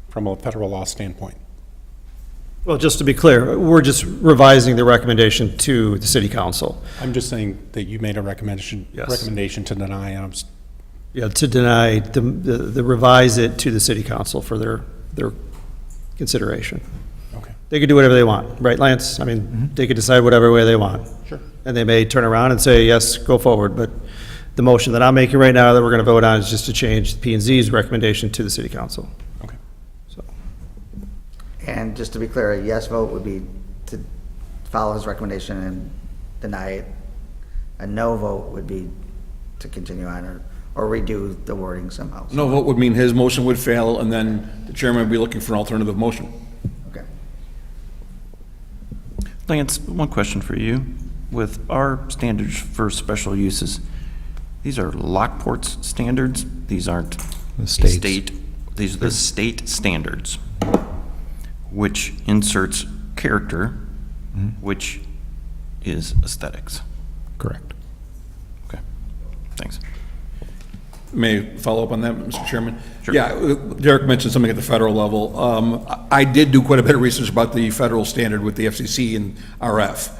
from a federal law standpoint. Well, just to be clear, we're just revising the recommendation to the city council. I'm just saying that you made a recommendation to deny, and I'm Yeah, to deny, the revise it to the city council for their consideration. okay. They could do whatever they want, right, Lance? I mean, they could decide whatever way they want. Sure. And they may turn around and say, yes, go forward, but the motion that I'm making right now that we're going to vote on is just to change P and Z's recommendation to the city council. Okay. So, And just to be clear, a yes vote would be to follow his recommendation and deny it. A no vote would be to continue on or redo the wording somehow. No vote would mean his motion would fail, and then the chairman would be looking for an alternative motion. Okay. Lance, one question for you. With our standards for special uses, these are Lockport's standards? These aren't The state's. These are the state standards, which inserts character, which is aesthetics. Correct. Okay, thanks. May I follow up on that, Mr. Chairman? Sure. Yeah, Derek mentioned something at the federal level. I did do quite a bit of research about the federal standard with the FCC and RF.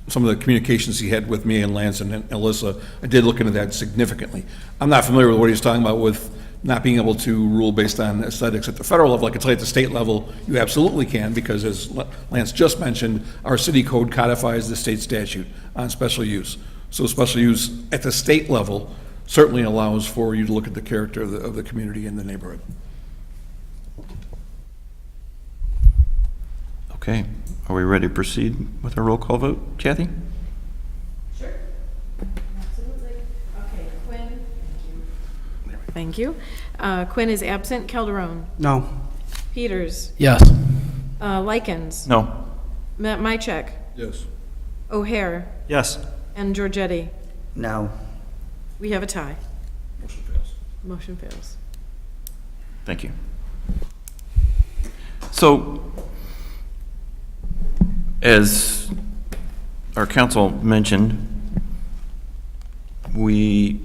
Some of the communications he had with me and Lance and Alyssa, I did look into that significantly. I'm not familiar with what he's talking about with not being able to rule based on aesthetics at the federal level. I can tell you at the state level, you absolutely can, because as Lance just mentioned, our city code codifies the state statute on special use. So special use at the state level certainly allows for you to look at the character of the community and the neighborhood. Okay, are we ready to proceed with a roll call vote? Kathy? Sure. Absolutely. Okay, Quinn. Thank you. Quinn is absent. Calderon. no. Peters. Yes. Likens. No. Mycheck. Yes. O'Hare. Yes. And Giorgetti. No. We have a tie. Motion fails. Motion fails. Thank you. So, as our council mentioned, we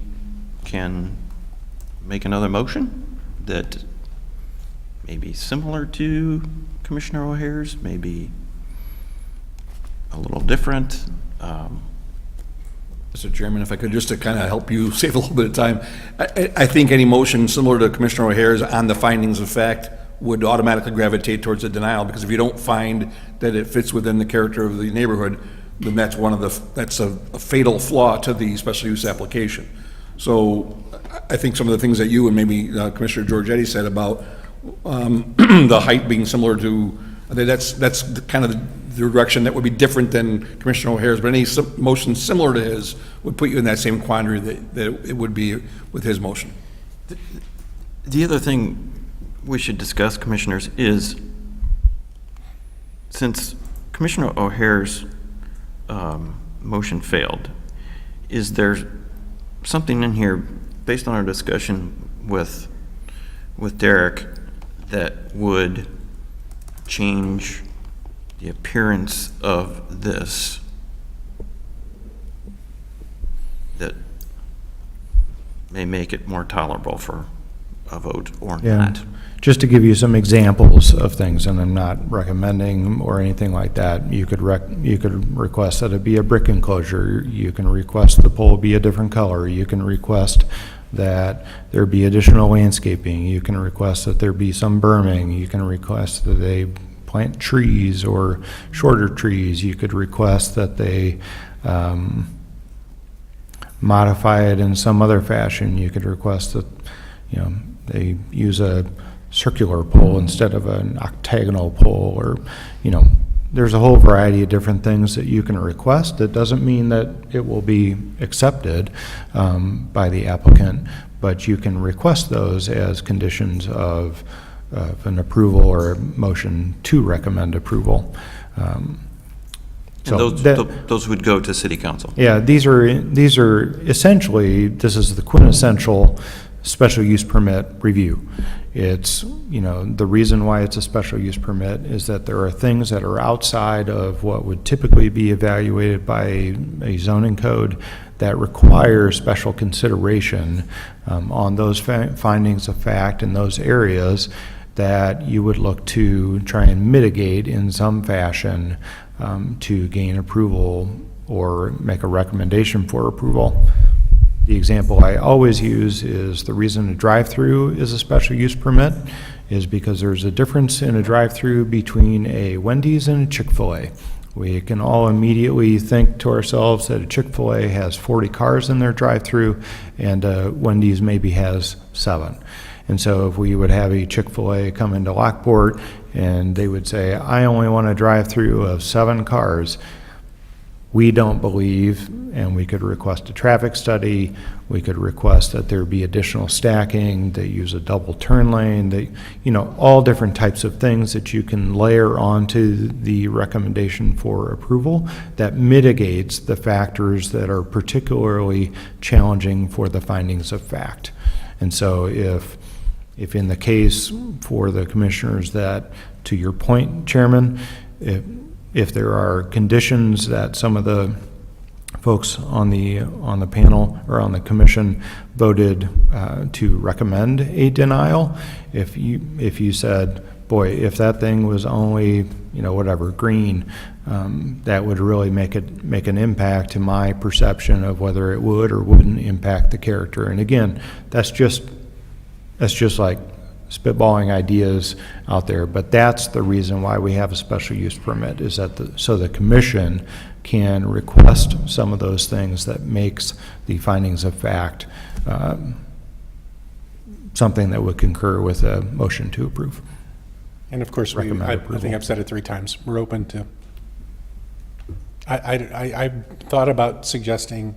can make another motion that may be similar to Commissioner O'Hare's, maybe a little different. Mr. Chairman, if I could, just to kind of help you save a little bit of time, I think any motion similar to Commissioner O'Hare's on the findings of fact would automatically gravitate towards a denial, because if you don't find that it fits within the character of the neighborhood, then that's that's a fatal flaw to the special use application. So I think some of the things that you and maybe Commissioner Giorgetti said about the height being similar to, I think that's kind of the direction that would be different than Commissioner O'Hare's, but any motion similar to his would put you in that same quandary that it would be with his motion. The other thing we should discuss, Commissioners, is since Commissioner O'Hare's motion failed, is there something in here, based on our discussion with Derek, that would change the appearance of this, that may make it more tolerable for a vote or Yeah. not? Just to give you some examples of things, and I'm not recommending or anything like that, you could request that it be a brick enclosure. You can request the pole be a different color. You can request that there be additional landscaping. You can request that there be some berming. You can request that they plant trees or shorter trees. You could request that they modify it in some other fashion. You could request that, they use a circular pole instead of an octagonal pole, or, there's a whole variety of different things that you can request. It doesn't mean that it will be accepted by the applicant, but you can request those as conditions of an approval or a motion to recommend approval. And those would go to City Council? Yeah, these are essentially, this is the quintessential special use permit review. It's, the reason why it's a special use permit is that there are things that are outside of what would typically be evaluated by a zoning code that require special consideration on those findings of fact in those areas that you would look to try and mitigate in some fashion to gain approval or make a recommendation for approval. The example I always use is the reason a drive-through is a special use permit is because there's a difference in a drive-through between a Wendy's and a Chick-fil-A. We can all immediately think to ourselves that a Chick-fil-A has 40 cars in their drive-through and Wendy's maybe has 7. And so if we would have a Chick-fil-A come into Lockport and they would say, I only want a drive-through of 7 cars, we don't believe, and we could request a traffic study, we could request that there be additional stacking, they use a double turn lane, all different types of things that you can layer onto the recommendation for approval that mitigates the factors that are particularly challenging for the findings of fact. And so if in the case for the commissioners that, to your point, Chairman, if there are conditions that some of the folks on the panel or on the commission voted to recommend a denial, if you said, boy, if that thing was only green, that would really make an impact to my perception of whether it would or wouldn't impact the character. And again, that's just like spitballing ideas out there, but that's the reason why we have a special use permit, is that so the commission can request some of those things that makes the findings of fact something that would concur with a motion to approve. And of course, I think I've said it 3 times, we're open to, I thought about suggesting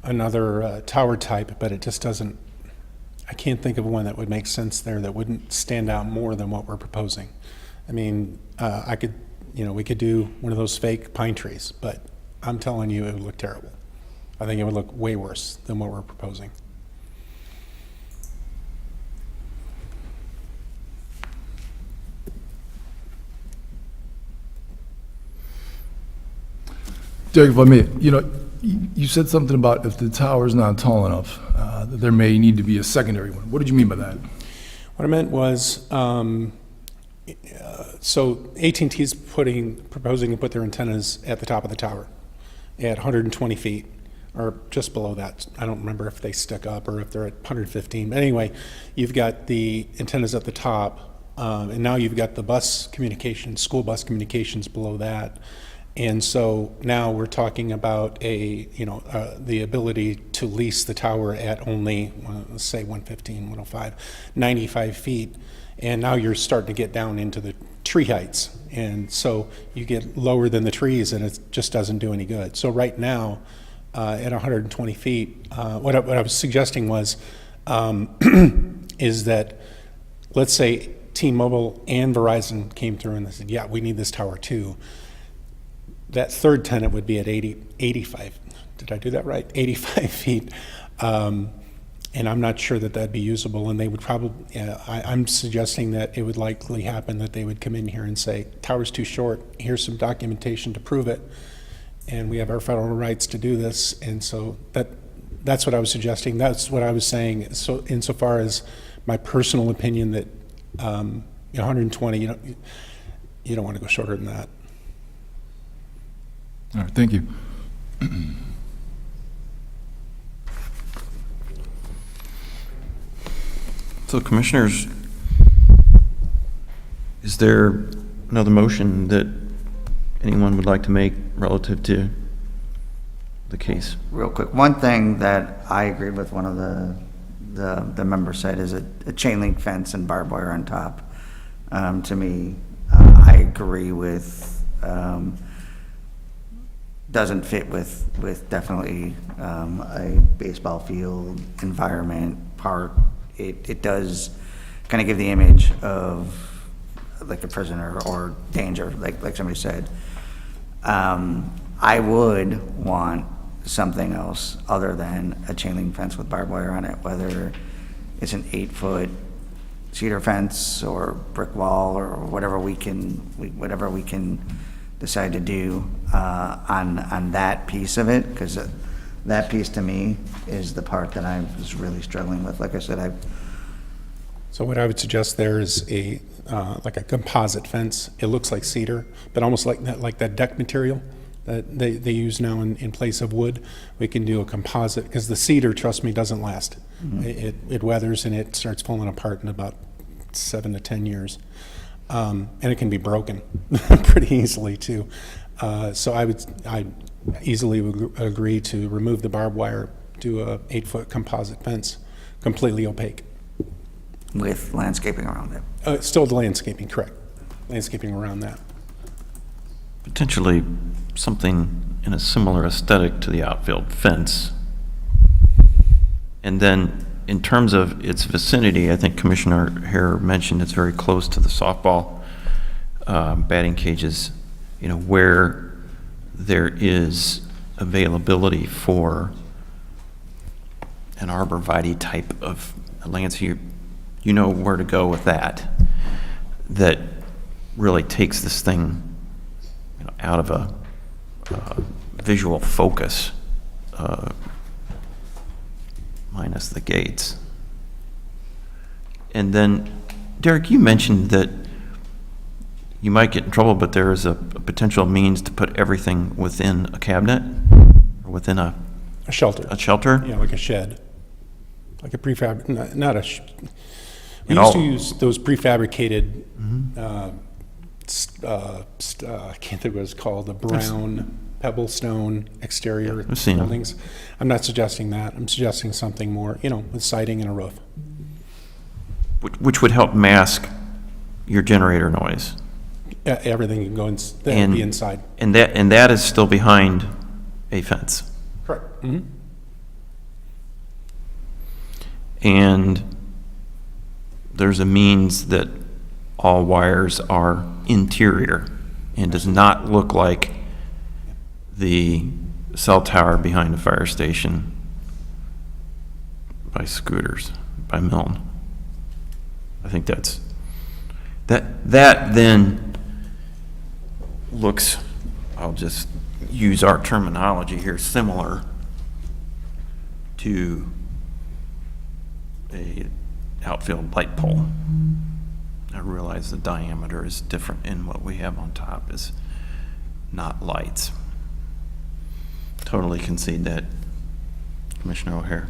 another tower type, but it just doesn't, I can't think of one that would make sense there that wouldn't stand out more than what we're proposing. I mean, we could do one of those fake pine trees, but I'm telling you, it would look terrible. I think it would look way worse than what we're proposing. Derek, if I may, you said something about if the tower's not tall enough, that there may need to be a secondary one. What did you mean by that? What I meant was, so AT&T is proposing to put their antennas at the top of the tower at 120 feet, or just below that. I don't remember if they stick up or if they're at 115. But anyway, you've got the antennas at the top, and now you've got the school bus communications below that. And so now we're talking about the ability to lease the tower at only, let's say 115, 105, 95 feet. And now you're starting to get down into the tree heights. And so you get lower than the trees and it just doesn't do any good. So right now, at 120 feet, what I was suggesting was, is that, let's say T-Mobile and Verizon came through and they said, yeah, we need this tower too. That third tenant would be at 85, did I do that right? 85 feet. And I'm not sure that that'd be usable, and they would probably, I'm suggesting that it would likely happen that they would come in here and say, tower's too short, here's some documentation to prove it, and we have our federal rights to do this, and so that's what I was suggesting. That's what I was saying. So insofar as my personal opinion that 120, you don't want to go shorter than that. All right, thank you. So commissioners, is there another motion that anyone would like to make relative to the case? Real quick, one thing that I agreed with one of the members said is a chain link fence and barbed wire on top. To me, I agree with, doesn't fit with definitely a baseball field, environment, park. It does kind of give the image of like a prisoner or danger, like somebody said. I would want something else other than a chain link fence with barbed wire on it, whether it's an 8-foot cedar fence or brick wall or whatever we can decide to do on that piece of it, because that piece to me is the part that I was really struggling with. Like I said, So what I would suggest there is like a composite fence. It looks like cedar, but almost like that deck material that they use now in place of wood. We can do a composite, because the cedar, trust me, doesn't last. Mm-hmm. It weathers and it starts falling apart in about 7 to 10 years. And it can be broken pretty easily too. So I easily would agree to remove the barbed wire, do a 8-foot composite fence, completely opaque. With landscaping around it. Still the landscaping, correct. Landscaping around that. Potentially something in a similar aesthetic to the outfield fence. And then in terms of its vicinity, I think Commissioner Hare mentioned it's very close to the softball batting cages, where there is availability for an arborvitae type of landscape. You know where to go with that. That really takes this thing out of a visual focus, minus the gates. And then, Derek, you mentioned that you might get in trouble, but there is a potential means to put everything within a cabinet, or within a shelter. A shelter? Yeah, like a shed. Like a prefab, not a... We used to use those prefabricated, I can't think what it's called, the brown pebble stone exterior buildings. I'm not suggesting that. I'm suggesting something more, with siding and a roof. Which would help mask your generator noise. Everything can go be inside. And that is still behind a fence. Correct. Mm-hmm. And there's a means that all wires are interior and does not look like the cell tower behind the fire station by Scooters, by Milne. I think that then looks, I'll just use our terminology here, similar to a outfield light pole. I realize the diameter is different and what we have on top is not lights. Totally concede that, Commissioner O'Hare.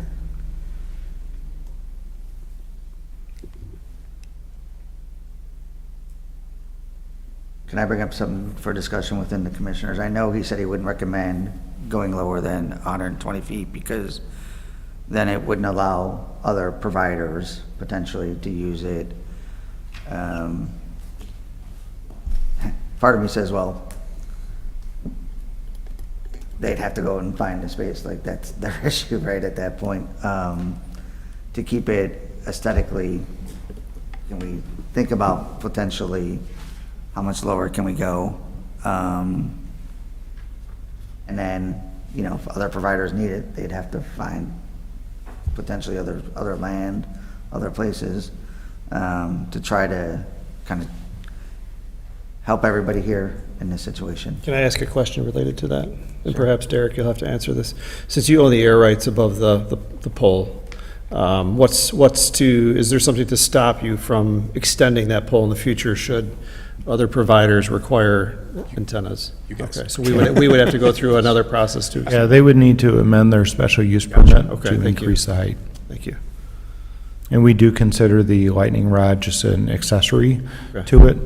Can I bring up something for discussion within the commissioners? I know he said he wouldn't recommend going lower than 120 feet because then it wouldn't allow other providers potentially to use it. Part of me says, well, they'd have to go and find a space, like that's their issue right at that point. To keep it aesthetically, can we think about potentially how much lower can we go? And then, you know, if other providers need it, they'd have to find potentially other land, other places, to try to kind of help everybody here in this situation. Can I ask a question related to that? And perhaps, Derek, you'll have to answer this. Since you own the air rights above the pole, is there something to stop you from extending that pole in the future should other providers require antennas? Okay, so we would have to go through another process to. Yeah, they would need to amend their special use permit to increase the height. Thank you. And we do consider the lightning rod just an accessory Okay. to it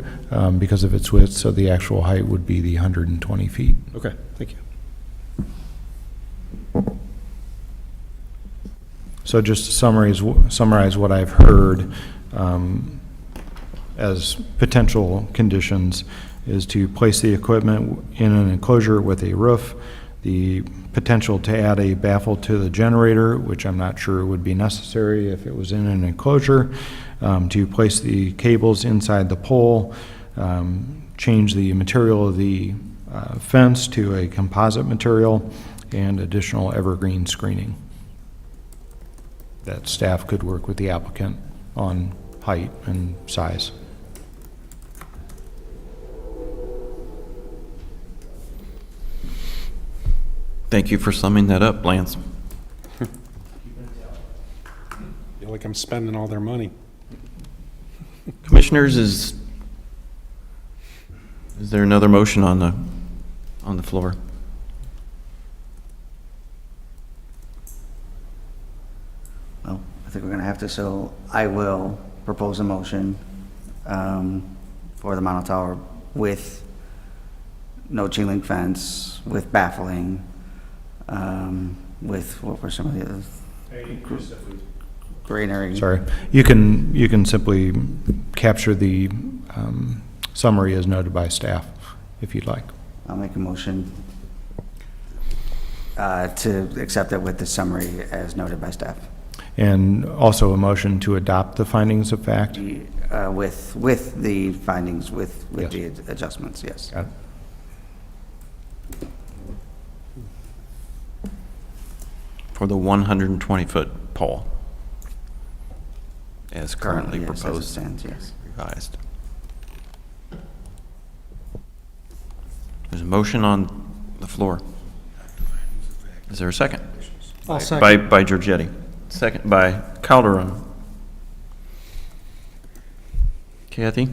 because of its width, so the actual height would be the 120 feet. Okay, thank you. So just to summarize what I've heard as potential conditions is to place the equipment in an enclosure with a roof, the potential to add a baffle to the generator, which I'm not sure would be necessary if it was in an enclosure, to place the cables inside the pole, change the material of the fence to a composite material, and additional evergreen screening. That staff could work with the applicant on height and size. Thank you for summing that up, Lance. Feel like I'm spending all their money. Commissioners, is there another motion on the floor? Well, I think we're gonna have to, so I will propose a motion for the Mono Tower with no chain link fence, with baffling, with, what were some of the others? Greenery. Sorry. You can simply capture the summary as noted by staff, if you'd like. I'll make a motion to accept it with the summary as noted by staff. And also a motion to adopt the findings of fact? With the findings, with Yes. the adjustments, yes. Got it. For the 120-foot pole, as currently Yes, as it proposed, stands, yes. revised. There's a motion on the floor. Is there a second? I'll second. By Giorgetti. Second by Calderon. Kathy?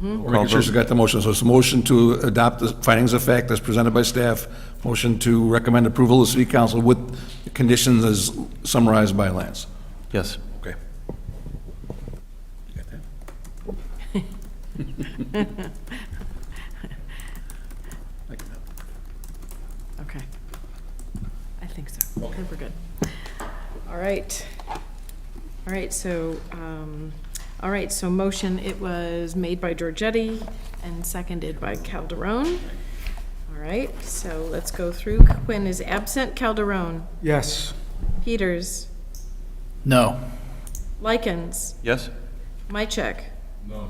We're making sure she's got the motion. So it's a motion to adopt the findings of fact as presented by staff, motion to recommend approval of the city council with the conditions as summarized by Lance. Yes. Okay. Okay. I think so. I think we're good. All right. All right, so motion, it was made by Giorgetti and seconded by Calderon. All right, so let's go through. Quinn is absent. Calderon. Yes. Peters. No. Likens. Yes? Mycheck. No.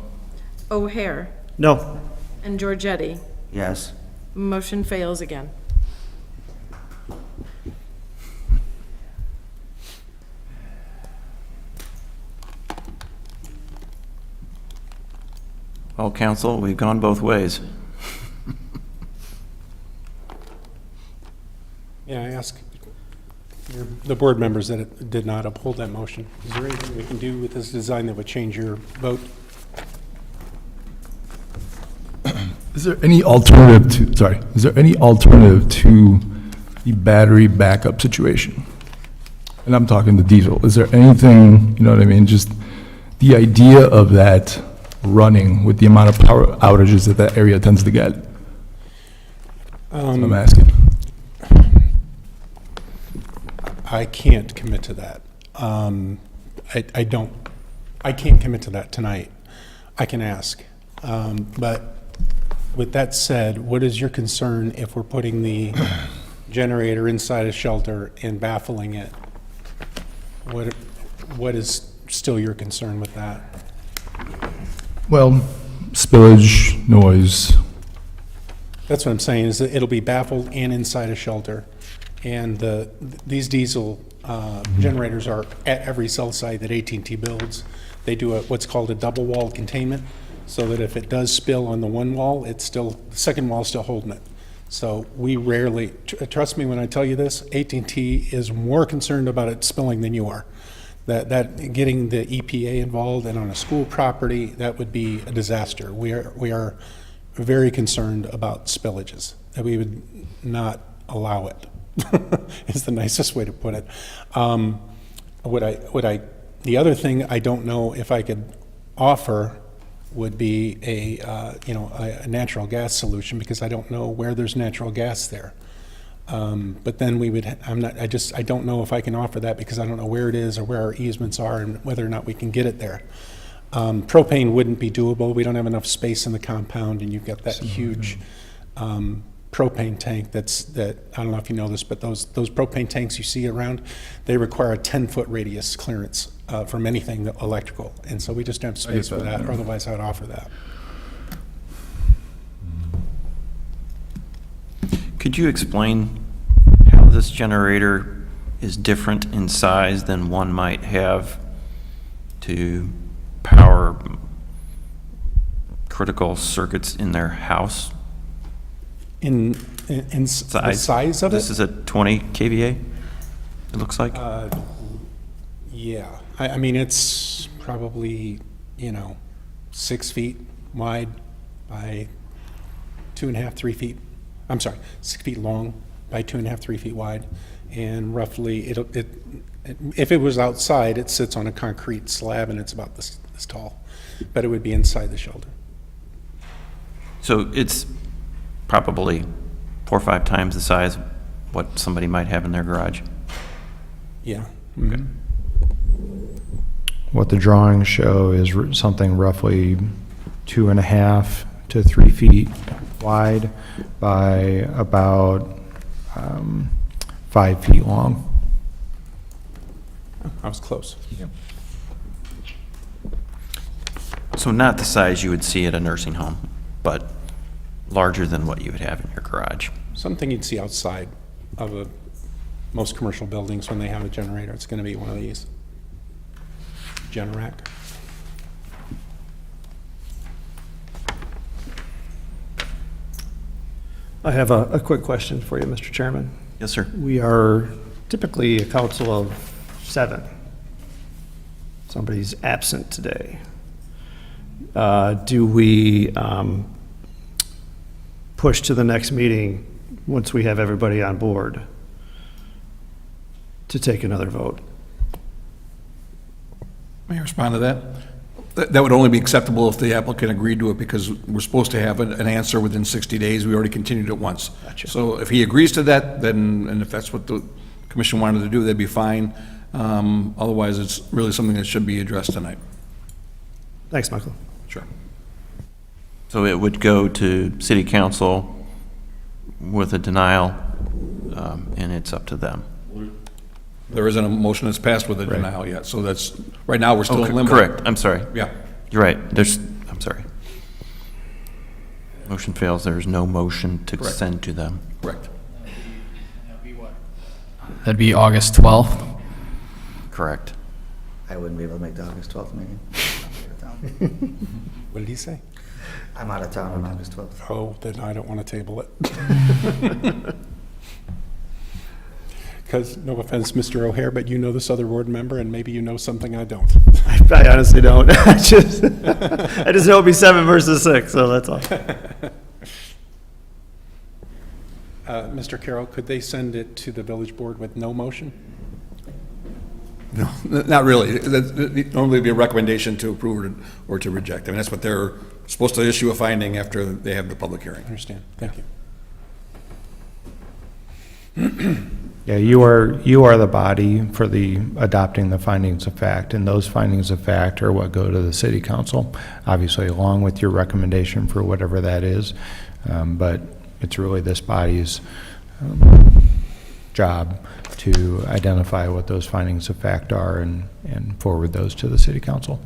O'Hare. No. And Giorgetti. Yes. Motion fails again. Well, council, we've gone both ways. Yeah, I ask the board members that it did not uphold that motion. Is there anything we can do with this design that would change your vote? Is there any alternative to the battery backup situation? And I'm talking the diesel. Is there anything, you know what I mean, just the idea of that running with the amount of power outages that that area tends to get? That's what I'm asking. I can't commit to that. I can't commit to that tonight. I can ask. But with that said, what is your concern if we're putting the generator inside a shelter and baffling it? What is still your concern with that? Well, spillage, noise. That's what I'm saying, is that it'll be baffled and inside a shelter. And these diesel generators are at every cell site that AT&T builds. They do what's called a double-walled containment, so that if it does spill on the one wall, the second wall's still holding it. So we rarely, trust me when I tell you this, AT&T is more concerned about it spilling than you are. That getting the EPA involved, and on a school property, that would be a disaster. We are very concerned about spillages, that we would not allow it, is the nicest way to put it. The other thing I don't know if I could offer would be a natural gas solution, because I don't know where there's natural gas there. But then we would, I don't know if I can offer that, because I don't know where it is or where our easements are and whether or not we can get it there. Propane wouldn't be doable. We don't have enough space in the compound, and you've got that huge propane tank that, I don't know if you know this, but those propane tanks you see around, they require a 10-foot radius clearance from anything electrical. And so we just don't have space for that, or otherwise I would offer that. Could you explain how this generator is different in size than one might have to power critical circuits in their house? In the size of it? This is a 20 kVA, it looks like? Yeah. I mean, it's probably, 6 feet wide by 2.5, 3 feet. I'm sorry, 6 feet long by 2.5, 3 feet wide. And roughly, if it was outside, it sits on a concrete slab and it's about this tall. But it would be inside the shelter. So it's probably 4 or 5 times the size of what somebody might have in their garage? Yeah. Okay. What the drawings show is something roughly 2.5 to 3 feet wide by about 5 feet long. I was close. Yep. So not the size you would see at a nursing home, but larger than what you would have in your garage. Something you'd see outside of most commercial buildings when they have a generator. It's going to be one of these. Generac. I have a quick question for you, Mr. Chairman. Yes, sir. We are typically a council of 7. Somebody's absent today. Do we push to the next meeting once we have everybody on board to take another vote? May I respond to that? That would only be acceptable if the applicant agreed to it, because we're supposed to have an answer within 60 days. We already continued it once. Gotcha. So if he agrees to that, then, and if that's what the commission wanted to do, that'd be fine. Otherwise, it's really something that should be addressed tonight. Thanks, Michael. Sure. So it would go to city council with a denial, and it's up to them. There isn't a motion that's passed with a denial yet, so that's, right now, we're still in limbo. Correct, I'm sorry. Yeah. You're right, I'm sorry. Motion fails, there's no motion to Correct. send to them. Correct. That'd be August 12th. Correct. I wouldn't be able to make the August 12th meeting. What did he say? I'm out of town on August 12th. Oh, then I don't want to table it. Because, no offense, Mr. O'Hare, but you know this other board member, and maybe you know something I don't. I honestly don't. I just know it'd be 7 versus 6, so that's all. Mr. Carroll, could they send it to the village board with no motion? No, not really. Normally it'd be a recommendation to approve or to reject. I mean, that's what they're supposed to issue a finding after they have the public hearing. I understand. Thank you. Yeah, you are the body for the adopting the findings of fact, and those findings of fact are what go to the city council, obviously along with your recommendation for whatever that is. But it's really this body's job to identify what those findings of fact are and forward those to the city council.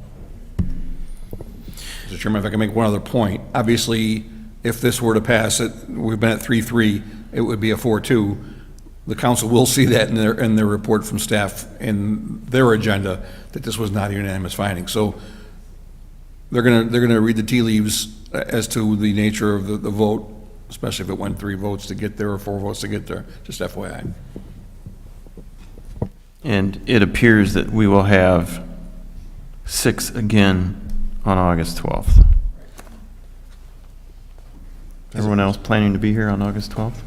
Mr. Chairman, if I can make one other point. Obviously, if this were to pass, we've been at 3-3, it would be a 4-2. The council will see that in their report from staff in their agenda, that this was not a unanimous finding. So they're gonna read the tea leaves as to the nature of the vote, especially if it went 3 votes to get there or 4 votes to get there, just FYI. And it appears that we will have 6 again on August 12th. Everyone else planning to be here on August 12th?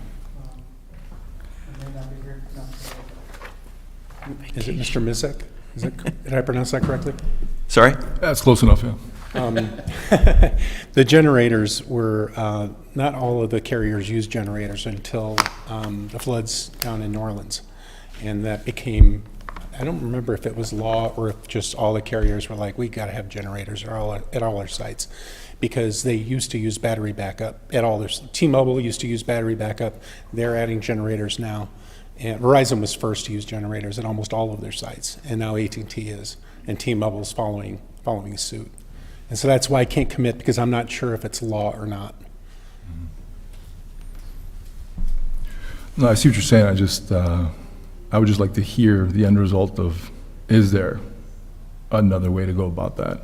Is it Mr. Mizek? Did I pronounce that correctly? Sorry? That's close enough, yeah. The generators were, not all of the carriers used generators until the floods down in New Orleans. And that became, I don't remember if it was law or if just all the carriers were like, we got to have generators at all our sites. Because they used to use battery backup at all their, T-Mobile used to use battery backup. They're adding generators now. And Verizon was first to use generators at almost all of their sites. And now AT&T is, and T-Mobile's following suit. And so that's why I can't commit, because I'm not sure if it's law or not. No, I see what you're saying. I would just like to hear the end result of, is there another way to go about that?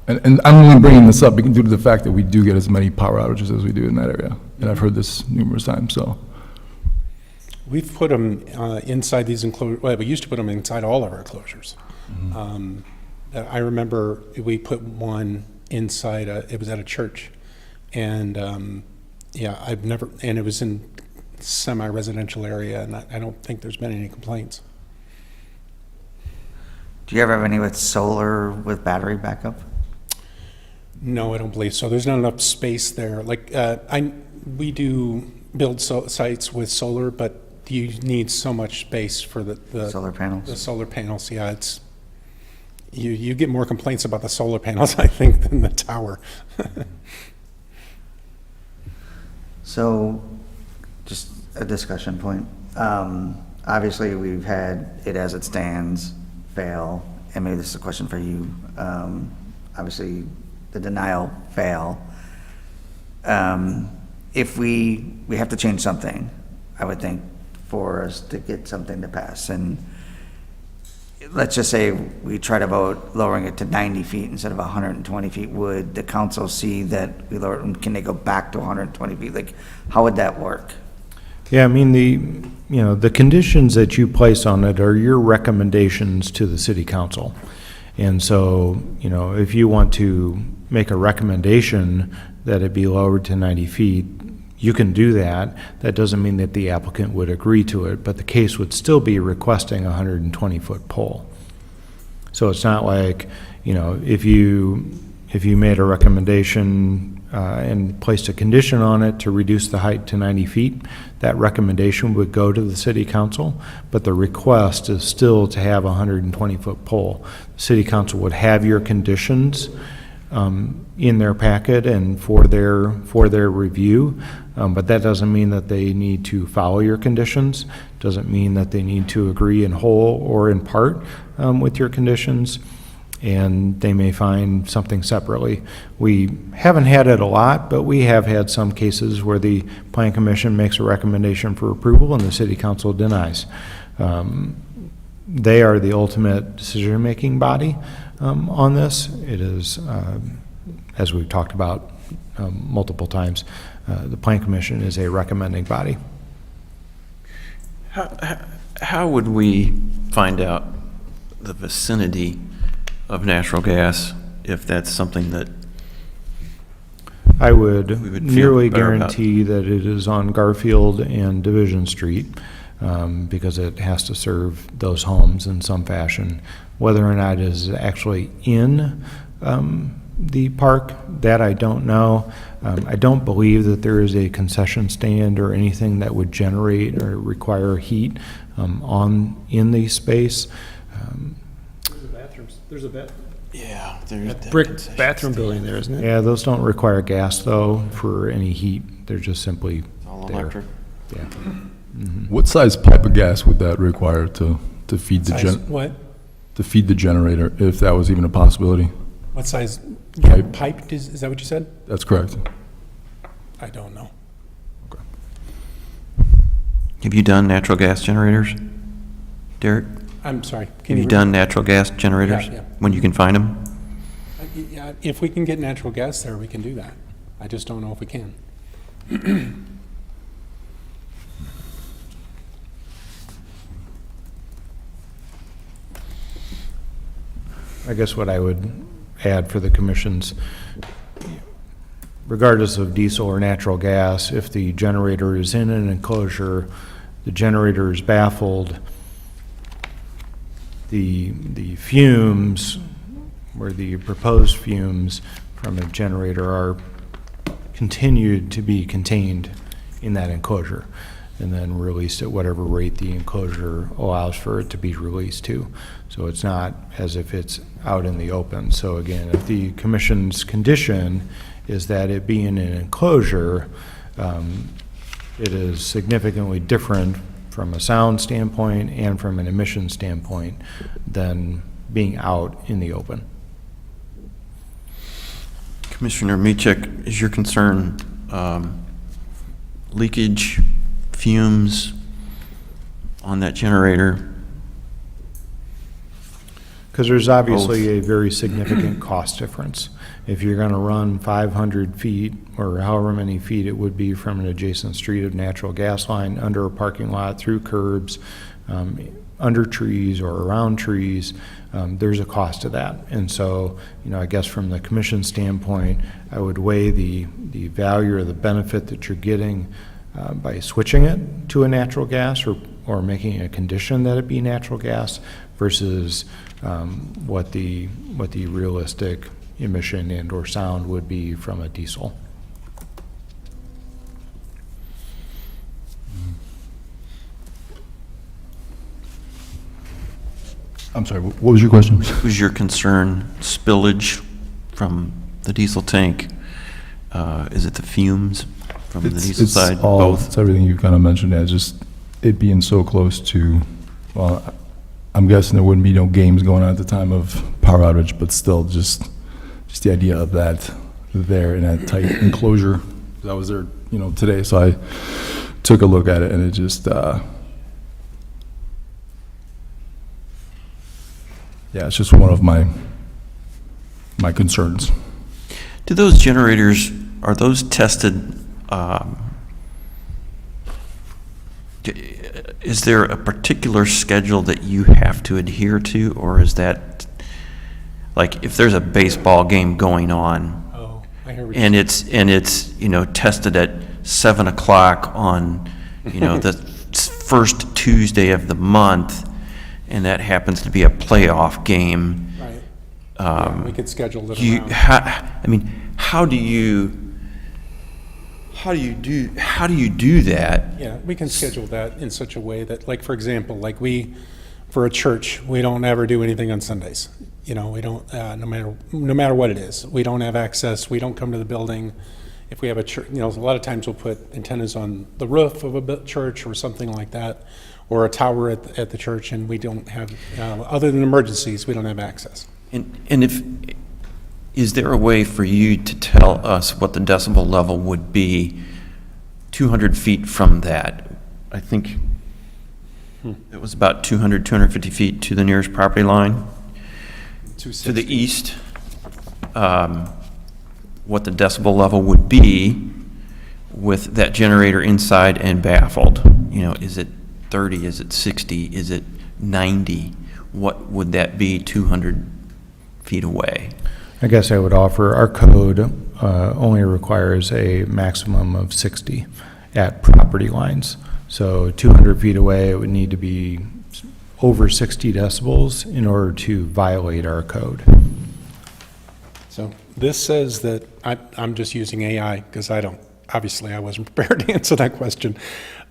And I'm only bringing this up due to the fact that we do get as many power outages as we do in that area. And I've heard this numerous times, so. We've put them inside these enclosures. Well, we used to put them inside all of our enclosures. I remember we put one inside, it was at a church. And yeah, and it was in semi-residential area, and I don't think there's been any complaints. Do you ever have any with solar with battery backup? No, I don't believe so. There's not enough space there. Like, we do build sites with solar, but you need so much space for the Solar panels? The solar panels, yeah. It's, you get more complaints about the solar panels, I think, than the tower. So, just a discussion point. Obviously, we've had it as it stands fail, and maybe this is a question for you. Obviously, the denial fail. If we have to change something, I would think, for us to get something to pass. And let's just say we try to vote lowering it to 90 feet instead of 120 feet. Would the council see that we lower it? Can they go back to 120 feet? Like, how would that work? Yeah, I mean, the conditions that you place on it are your recommendations to the city council. And so, if you want to make a recommendation that it be lowered to 90 feet, you can do that. That doesn't mean that the applicant would agree to it, but the case would still be requesting a 120-foot pole. So it's not like, if you made a recommendation and placed a condition on it to reduce the height to 90 feet, that recommendation would go to the city council, but the request is still to have a 120-foot pole. The city council would have your conditions in their packet and for their review, but that doesn't mean that they need to follow your conditions, doesn't mean that they need to agree in whole or in part with your conditions, and they may find something separately. We haven't had it a lot, but we have had some cases where the Plan Commission makes a recommendation for approval and the City Council denies. They are the ultimate decision-making body on this. It is, as we've talked about multiple times, the Plan Commission is a recommending body. How would we find out the vicinity of natural gas if that's something that I would we would feel nearly better about? guarantee that it is on Garfield and Division Street. because it has to serve those homes in some fashion. Whether or not it is actually in the park, that I don't know. I don't believe that there is a concession stand or anything that would generate or require heat in the space. There's a Yeah, there's that brick concession bathroom stand. building there, isn't it? Yeah, those don't require gas, though, for any heat. They're just simply All there. electric. Yeah. What size pipe of gas would that require to feed the Size what? to feed the generator, if that was even a possibility? What size Pipe. pipe, is that what you said? That's correct. I don't know. Have you done natural gas generators, Derek? I'm sorry. Have you done natural gas generators? Yeah. When you can find them? Yeah, if we can get natural gas there, we can do that. I just don't know if we can. I guess what I would add for the commissions, regardless of diesel or natural gas, if the generator is in an enclosure, the generator is baffled, the fumes, or the proposed fumes from a generator are continued to be contained in that enclosure, and then released at whatever rate the enclosure allows for it to be released to. So it's not as if it's out in the open. So again, if the commission's condition is that it be in an enclosure, it is significantly different from a sound standpoint and from an emission standpoint than being out in the open. Commissioner Michek, is your concern leakage, fumes on that generator? Because there's obviously a very significant cost difference. If you're going to run 500 feet, or however many feet it would be from an adjacent street of natural gas line, under a parking lot, through curbs, under trees or around trees, there's a cost to that. And so, I guess from the commission standpoint, I would weigh the value or the benefit that you're getting by switching it to a natural gas, or making a condition that it be natural gas, versus what the realistic emission and or sound would be from a diesel. I'm sorry, what was your question? Was your concern spillage from the diesel tank? Is it the fumes from the diesel side? Both? It's everything you kind of mentioned, just it being so close to, well, I'm guessing there wouldn't be no games going on at the time of power outage, but still just the idea of that there in that tight enclosure. I was there, today, so I took a look at it, and it just, it's just one of my concerns. Do those generators, are those tested, is there a particular schedule that you have to adhere to, or is that, like, if there's a baseball game going on, Oh, I hear what you're and it's tested at 7 o'clock on, the first Tuesday of the month, and that happens to be a playoff game. Right. Yeah, we could schedule it around. How do you do that? Yeah, we can schedule that in such a way that, like, for example, like for a church, we don't ever do anything on Sundays. We don't, no matter what it is, we don't have access, we don't come to the building. If we have a church, a lot of times we'll put antennas on the roof of a church or something like that, or a tower at the church, and we don't have, other than emergencies, we don't have access. And is there a way for you to tell us what the decibel level would be 200 feet from that? I think it was about 250 feet to the nearest property line. To the east, what the decibel level would be with that generator inside and baffled. Is it 30, is it 60, is it 90? What would that be 200 feet away? I guess I would offer our code only requires a maximum of 60 at property lines. So 200 feet away, it would need to be over 60 decibels in order to violate our code. So this says that, I'm just using AI because obviously I wasn't prepared to answer that question.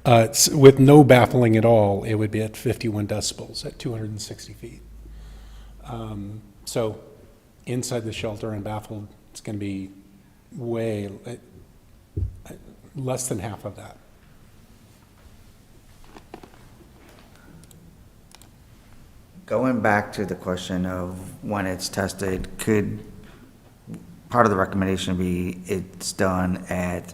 With no baffling at all, it would be at 51 decibels at 260 feet. So inside the shelter and baffled, it's going to be way less than half of that. Going back to the question of when it's tested, could part of the recommendation be it's done at,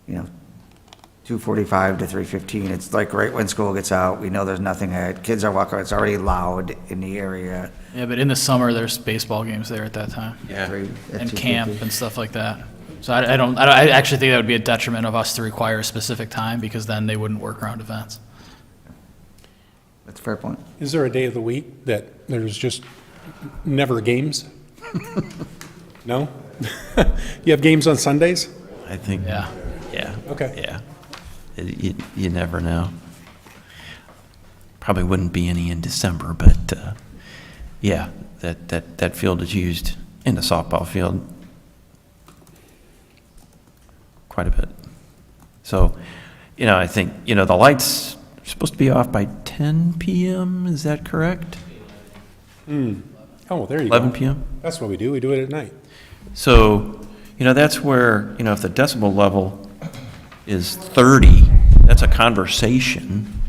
2:45 to 3:15? It's like right when school gets out, we know there's nothing at, kids are walking, it's already loud in the area. Yeah, but in the summer, there's baseball games there at that time. Yeah. And camp and stuff like that. So I actually think that would be a detriment of us to require a specific time, because then they wouldn't work around events. That's a fair point. Is there a day of the week that there's just never games? No? You have games on Sundays? I think. Yeah. Yeah. Okay. Yeah. You never know. Probably wouldn't be any in December, but yeah, that field is used in the softball field quite a bit. So, I think, the lights are supposed to be off by 10 p.m. Is that correct? Oh, there you go. 11 p.m.? That's what we do. We do it at night. So, that's where, if the decibel level is 30, that's a conversation.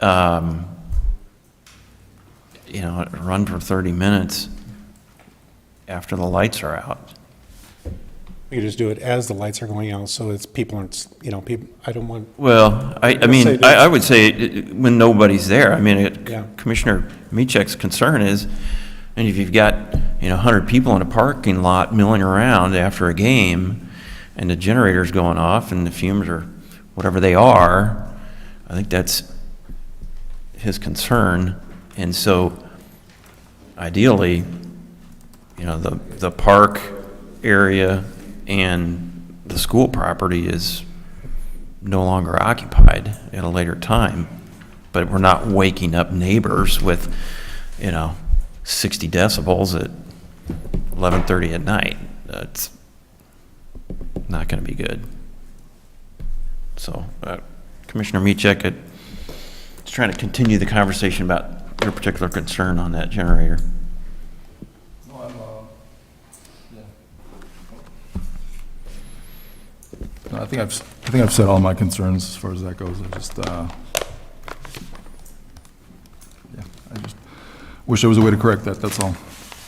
Run for 30 minutes after the lights are out. We could just do it as the lights are going out, so it's people aren't, people, I don't want. Well, I Let's say mean, that- I would say when nobody's there. I mean, Yeah. Commissioner Michek's concern is, and if you've got, 100 people in a parking lot milling around after a game, and the generator's going off, and the fumes are whatever they are, I think that's his concern. And so, ideally, the park area and the school property is no longer occupied at a later time, but we're not waking up neighbors with, 60 decibels at 11:30 at night. That's not going to be good. So, Commissioner Michek is trying to continue the conversation about your particular concern on that generator. No, I think I've said all my concerns as far as that goes. I just wish there was a way to correct that, that's all.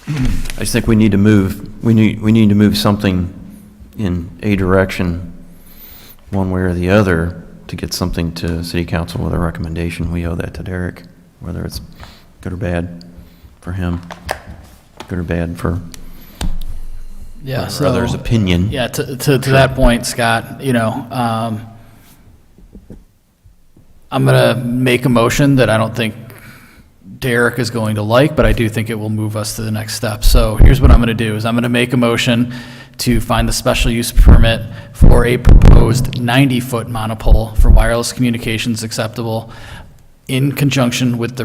I just think we need to move something in a direction, one way or the other, to get something to City Council with a recommendation. We owe that to Derek, whether it's good or bad for him, good or bad for Yeah, for others' opinion. Yeah, to that point, Scott, I'm going to make a motion that I don't think Derek is going to like, but I do think it will move us to the next step. So here's what I'm going to do, is I'm going to make a motion to find the special use permit for a proposed 90-foot monopole for wireless communications acceptable in conjunction with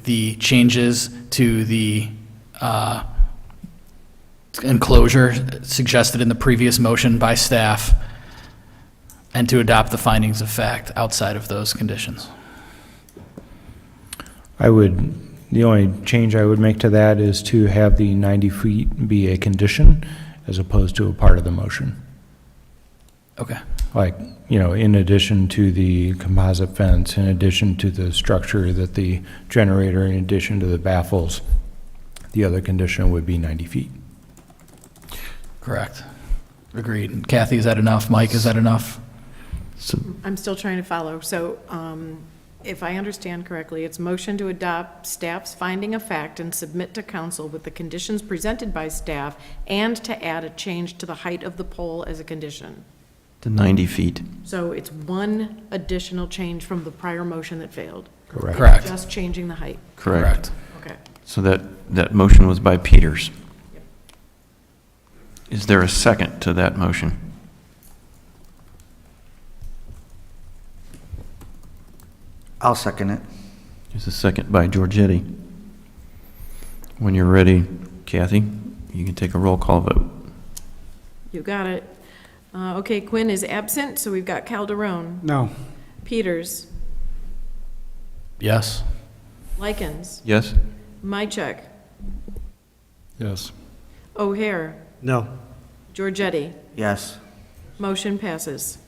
the changes to the enclosure suggested in the previous motion by staff, and to adopt the findings of fact outside of those conditions. The only change I would make to that is to have the 90 feet be a condition as opposed to a part of the motion. Okay. Like, in addition to the composite fence, in addition to the structure that the generator, in addition to the baffles, the other condition would be 90 feet. Correct. Agreed. Kathy, is that enough? Mike, is that enough? I'm still trying to follow. So if I understand correctly, it's motion to adopt staff's finding of fact and submit to council with the conditions presented by staff, and to add a change to the height of the pole as a condition. To 90 feet. So it's one additional change from the prior motion that failed. Correct. Just changing the height. Correct. Okay. So that motion was by Peters. Is there a second to that motion? I'll second it. There's a second by Giorgetti. When you're ready, Kathy, you can take a roll call vote. You got it. Okay, Quinn is absent, so we've got Calderon, No. Peters, Yes. Likens, Yes? Mycheck, Yes. O'Hare, No. Giorgetti. Yes. Motion passes.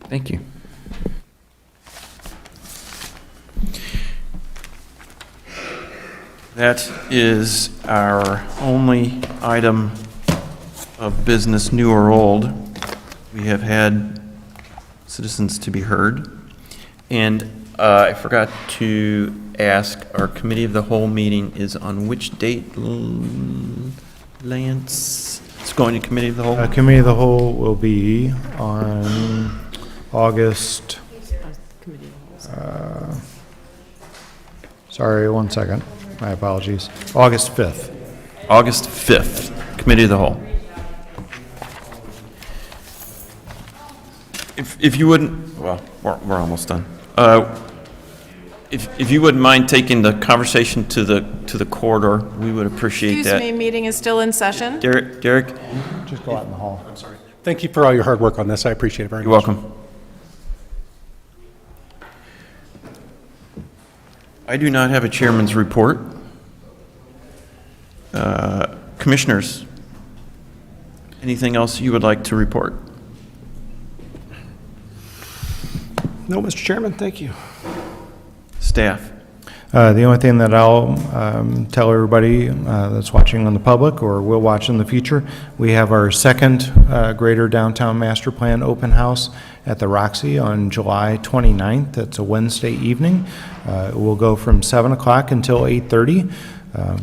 Thank you. That is our only item of business, new or old. We have had citizens to be heard. And I forgot to ask, our committee of the whole meeting is on which date, Lance? It's going to committee of the whole? Committee of the Whole will be on August, sorry, 1 second, my apologies, August 5th. August 5th, committee of the whole. If you wouldn't, well, we're almost done. If you wouldn't mind taking the conversation to the corridor, we would appreciate Excuse that. me, meeting is still in session. Derek, Just go out in the hall. I'm sorry. Thank you for all your hard work on this. I appreciate it very you're much. welcome. I do not have a chairman's report. Commissioners, anything else you would like to report? No, Mr. Chairman, thank you. Staff? The only thing that I'll tell everybody that's watching on the public or will watch in the future, we have our second Greater Downtown Master Plan Open House at the Roxy on July 29th. That's a Wednesday evening. It will go from 7 o'clock until 8:30.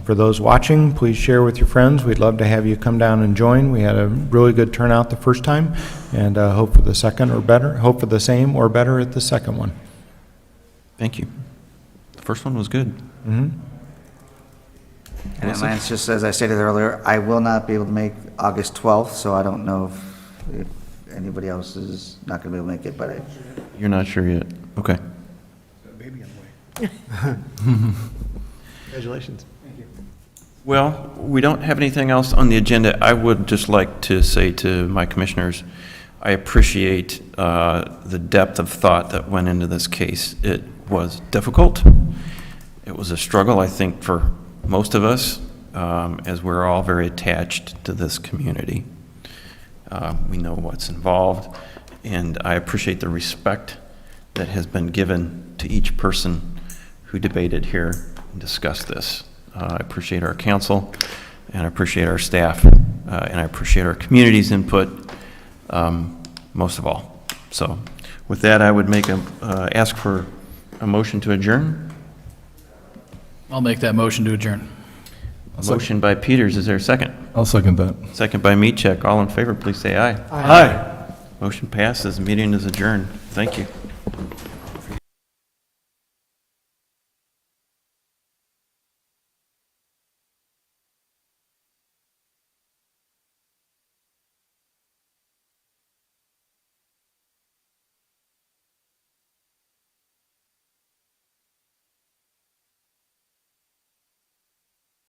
For those watching, please share with your friends. We'd love to have you come down and join. We had a really good turnout the first time, and hope for the second or better, hope for the same or better at the second one. Thank you. The first one was good. And Lance, just as I stated earlier, I will not be able to make August 12th, so I don't know if anybody else is not going to be able to make it, but You're not sure yet? Okay. Baby on the way. Congratulations. Well, we don't have anything else on the agenda. I would just like to say to my commissioners, I appreciate the depth of thought that went into this case. It was difficult. It was a struggle, I think, for most of us, as we're all very attached to this community. We know what's involved, and I appreciate the respect that has been given to each person who debated here and discussed this. I appreciate our council, and I appreciate our staff, and I appreciate our community's input, most of all. So with that, I would ask for a motion to adjourn. I'll make that motion to adjourn. A motion by Peters, is there a second? I'll second that. Second by Meachek. All in favor, please say aye. Aye. Motion passes, meeting is adjourned. Thank you.